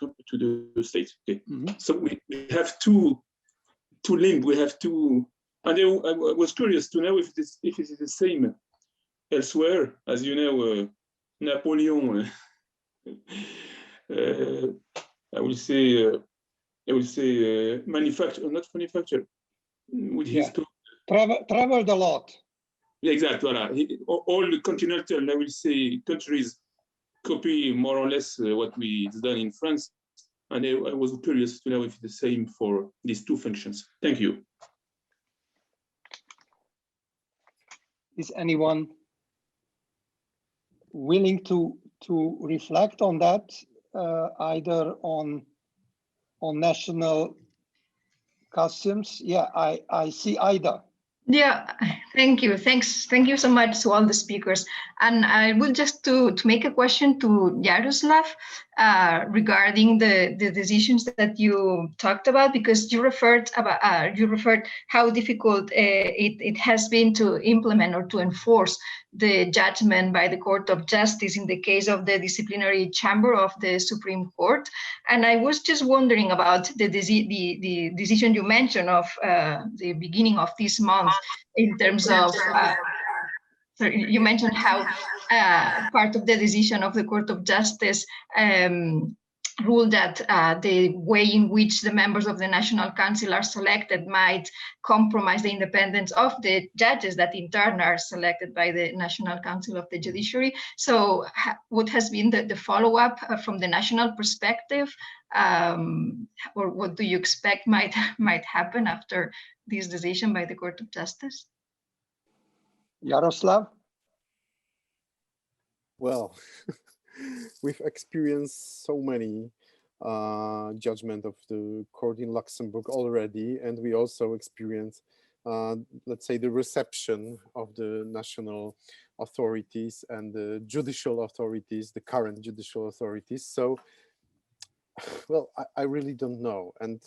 Speaker 7: state. Okay, so we have two limbs. We have two, and I was curious to know if it is the same elsewhere. As you know, Napoleon. I will say manufacture, not manufacture, with his
Speaker 1: traveled a lot.
Speaker 7: Yeah, exactly. All the continental, I will say, countries copy more or less what we've done in France, and I was curious to know if it's the same for these two functions. Thank you.
Speaker 1: Is anyone willing to reflect on that, either on national customs? Yeah, I see Ida.
Speaker 8: Yeah, thank you. Thank you so much to all the speakers. And I would just to make a question to Jaroslav regarding the decisions that you talked about, because you referred how difficult it has been to implement or to enforce the judgment by the Court of Justice in the case of the disciplinary chamber of the Supreme Court. And I was just wondering about the decision you mentioned of the beginning of this month in terms of, you mentioned how part of the decision of the Court of Justice ruled that the way in which the members of the National Council are selected might compromise the independence of the judges that in turn are selected by the National Council of the Judiciary. So what has been the follow-up from the national perspective, or what do you expect might happen after this decision by the Court of Justice?
Speaker 1: Jaroslav?
Speaker 4: Well, we've experienced so many judgment of the court in Luxembourg already, and we also experienced, let's say, the reception of the national authorities and the judicial authorities, the current judicial authorities. So, well, I really don't know, and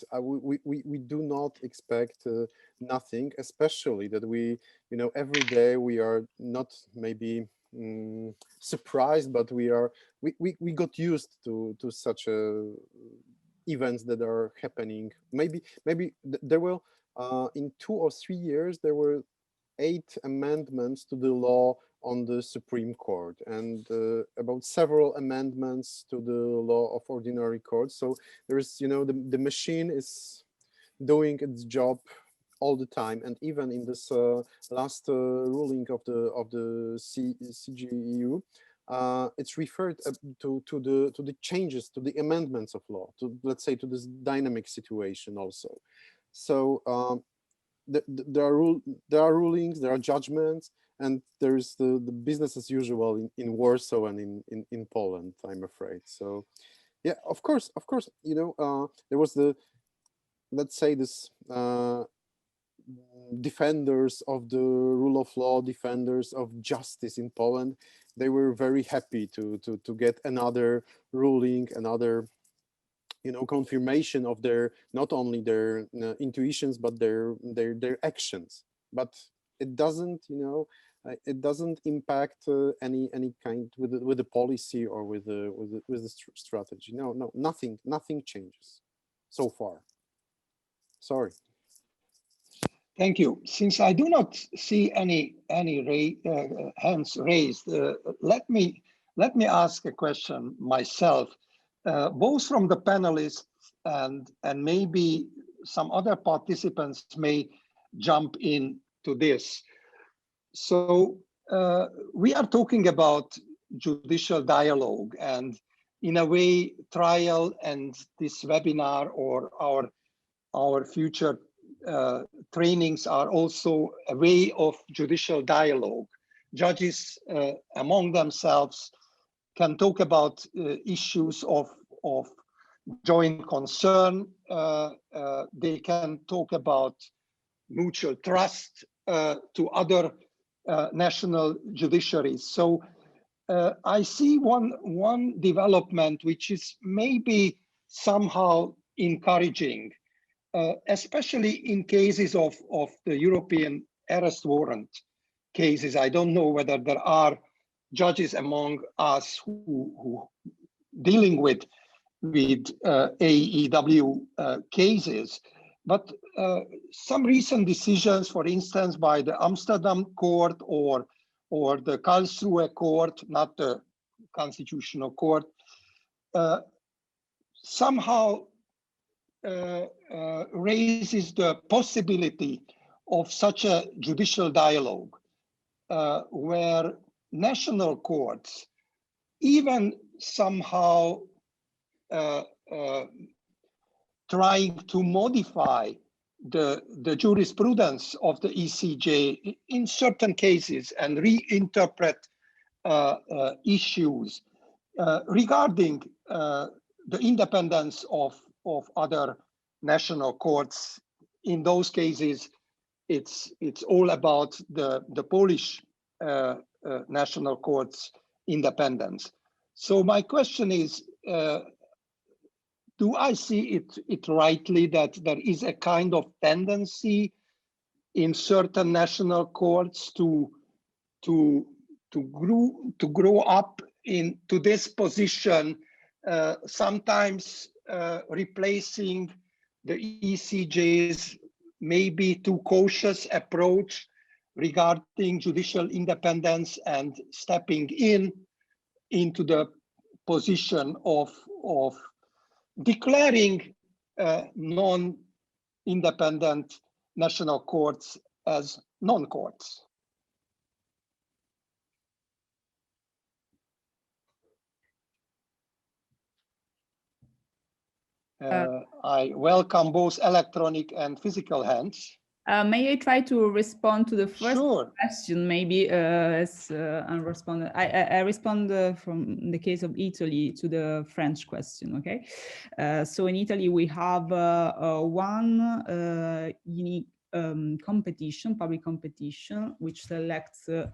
Speaker 4: we do not expect nothing, especially that we, every day we are not maybe surprised, but we got used to such events that are happening. Maybe there will in 2 or 3 years there were 8 amendments to the law on the Supreme Court, and about several amendments to the law of ordinary courts. So there is, the machine is doing its job all the time, and even in this last ruling of the CJEU, it's referred to the changes, to the amendments of law, to, let's say, to this dynamic situation also. So there are rulings, there are judgments, and there's the business as usual in Warsaw and in Poland, I'm afraid. So yeah, of course, you know, there was the, let's say, this defenders of the rule of law, defenders of justice in Poland. They were very happy to get another ruling, another, you know, confirmation of their, not only their intuitions, but their actions. But it doesn't, you know, it doesn't impact any kind with the policy or with the strategy. No, nothing changes so far. Sorry.
Speaker 1: Thank you. Since I do not see any hands raised, let me ask a question myself, both from the panelists and maybe some other participants may jump in to this. So we are talking about judicial dialogue, and in a way, TRIIAL and this webinar or our future trainings are also a way of judicial dialogue. Judges among themselves can talk about issues of joint concern. They can talk about mutual trust to other national judiciaries. So I see one development which is maybe somehow encouraging, especially in cases of the European arrest warrant cases. I don't know whether there are judges among us who dealing with AEW cases, but some recent decisions, for instance, by the Amsterdam court or the Karlsruhe court, not the constitutional court, somehow raises the possibility of such a judicial dialogue where national courts, even somehow trying to modify the jurisprudence of the ECJ in certain cases and reinterpret issues regarding the independence of other national courts. In those cases, it's all about the Polish national court's independence. So my question is, do I see it rightly that there is a kind of tendency in certain national courts to grow up into this position, sometimes replacing the ECJ's maybe too cautious approach regarding judicial independence and stepping into the position of declaring non-independent national courts as non-courts? I welcome both electronic and physical hands.
Speaker 2: May I try to respond to the first
Speaker 1: Sure.
Speaker 2: question? Maybe as unresponded. I respond from the case of Italy to the French question. Okay, so in Italy we have one unique competition, public competition, which selects the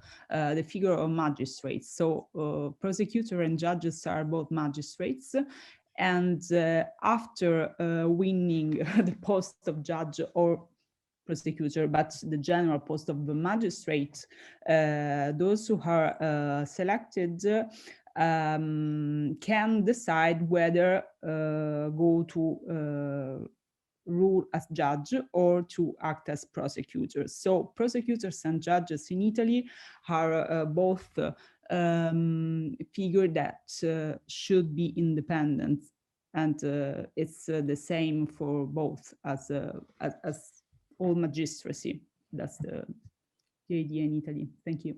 Speaker 2: figure of magistrates. So prosecutor and judges are both magistrates. And after winning the post of judge or prosecutor, but the general post of the magistrate, those who are selected can decide whether go to rule as judge or to act as prosecutors. So prosecutors and judges in Italy are both figure that should be independent, and it's the same for both as all magistracy. That's the idea in Italy. Thank you.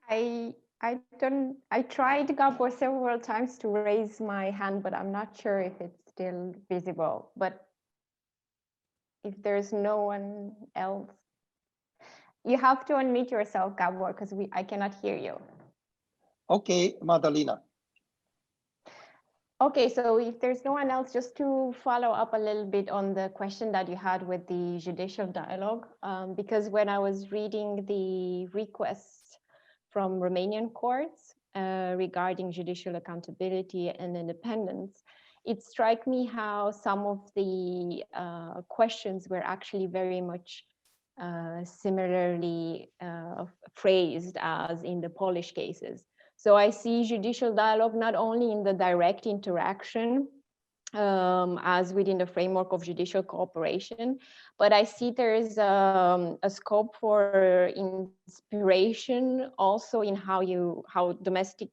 Speaker 5: I tried, Gabor, several times to raise my hand, but I'm not sure if it's still visible. But if there's no one else, you have to unmute yourself, Gabor, because I cannot hear you.
Speaker 1: Okay, Madalena.
Speaker 5: Okay, so if there's no one else, just to follow up a little bit on the question that you had with the judicial dialogue, because when I was reading the requests from Romanian courts regarding judicial accountability and independence, it struck me how some of the questions were actually very much similarly phrased as in the Polish cases. So I see judicial dialogue not only in the direct interaction as within the framework of judicial cooperation, but I see there is a scope for inspiration also in how domestic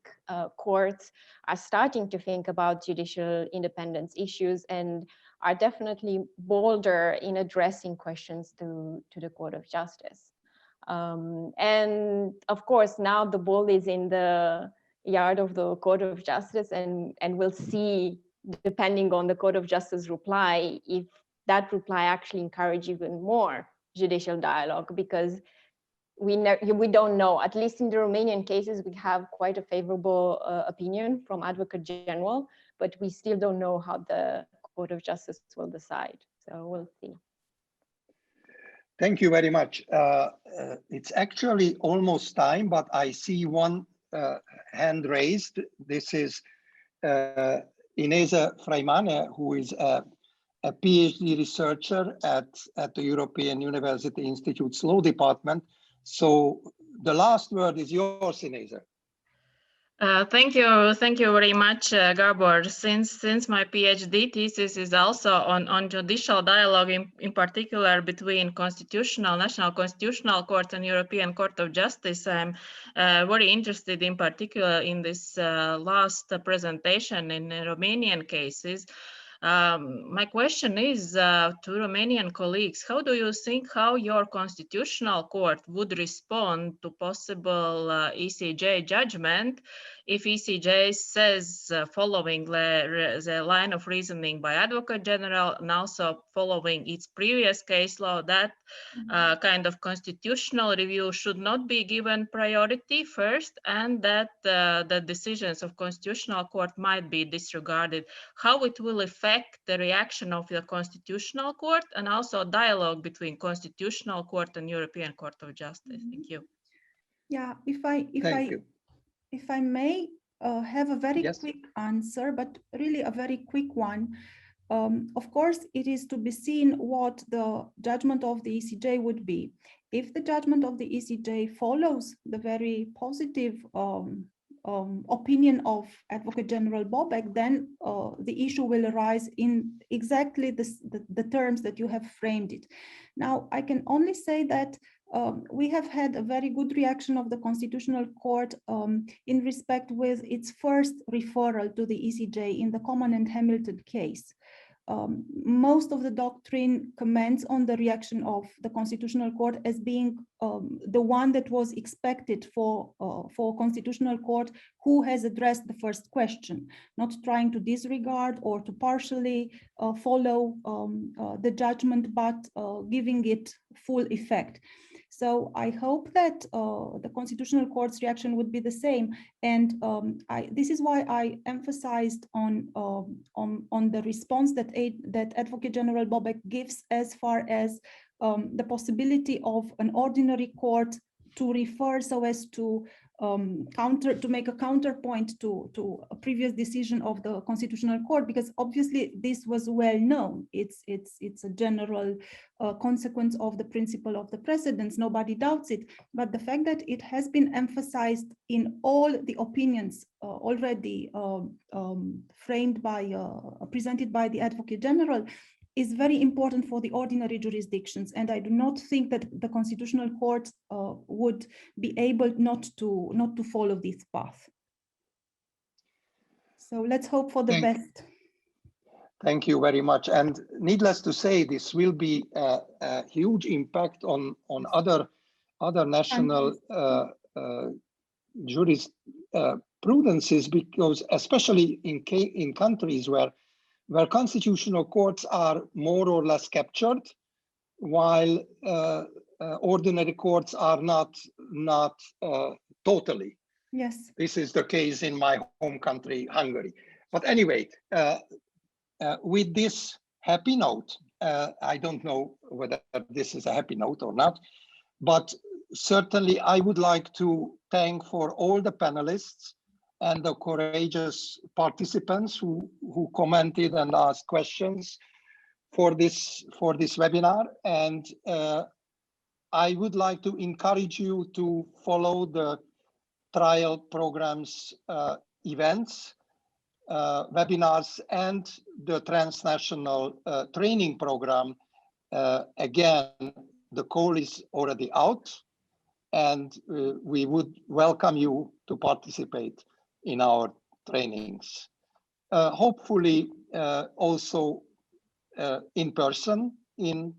Speaker 5: courts are starting to think about judicial independence issues and are definitely bolder in addressing questions to the Court of Justice. And of course, now the ball is in the yard of the Court of Justice, and we'll see, depending on the Court of Justice reply, if that reply actually encourages even more judicial dialogue, because we don't know. At least in the Romanian cases, we have quite a favorable opinion from Advocate General, but we still don't know how the Court of Justice will decide. So we'll see.
Speaker 1: Thank you very much. It's actually almost time, but I see one hand raised. This is Inese Freimane, who is a PhD researcher at the European University Institute's Law Department. So the last word is yours, Inese.
Speaker 9: Thank you very much, Gabor. Since my PhD thesis is also on judicial dialogue, in particular between National Constitutional Court and European Court of Justice, I'm very interested in particular in this last presentation in Romanian cases. My question is to Romanian colleagues, how do you think how your constitutional court would respond to possible ECJ judgment if ECJ says, following the line of reasoning by Advocate General and also following its previous case law, that kind of constitutional review should not be given priority first, and that the decisions of Constitutional Court might be disregarded? How it will affect the reaction of the Constitutional Court and also dialogue between Constitutional Court and European Court of Justice? Thank you.
Speaker 6: Yeah, if I may have a very quick answer, but really a very quick one. Of course, it is to be seen what the judgment of the ECJ would be. If the judgment of the ECJ follows the very positive opinion of Advocate General Bobek, then the issue will arise in exactly the terms that you have framed it. Now, I can only say that we have had a very good reaction of the Constitutional Court in respect with its first referral to the ECJ in the Common and Hamilton case. Most of the doctrine comments on the reaction of the Constitutional Court as being the one that was expected for Constitutional Court who has addressed the first question, not trying to disregard or to partially follow the judgment, but giving it full effect. So I hope that the Constitutional Court's reaction would be the same, and this is why I emphasized on the response that Advocate General Bobek gives as far as the possibility of an ordinary court to refer so as to make a counterpoint to a previous decision of the Constitutional Court, because obviously this was well known. It's a general consequence of the principle of the precedence. Nobody doubts it. But the fact that it has been emphasized in all the opinions already framed by, presented by the Advocate General is very important for the ordinary jurisdictions. And I do not think that the Constitutional Court would be able not to follow this path. So let's hope for the best.
Speaker 1: Thank you very much. And needless to say, this will be a huge impact on other national jurisprudences, because especially in countries where constitutional courts are more or less captured, while ordinary courts are not totally.
Speaker 6: Yes.
Speaker 1: This is the case in my home country, Hungary. But anyway, with this happy note, I don't know whether this is a happy note or not, but certainly I would like to thank for all the panelists and the courageous participants who commented and asked questions for this webinar. And I would like to encourage you to follow the TRIIAL program's events, webinars, and the transnational training program. Again, the call is already out, and we would welcome you to participate in our trainings. Hopefully also in person in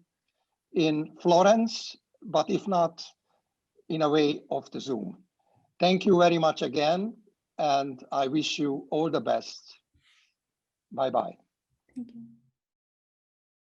Speaker 1: Florence, but if not, in a way of the Zoom. Thank you very much again, and I wish you all the best. Bye-bye.
Speaker 6: Thank you.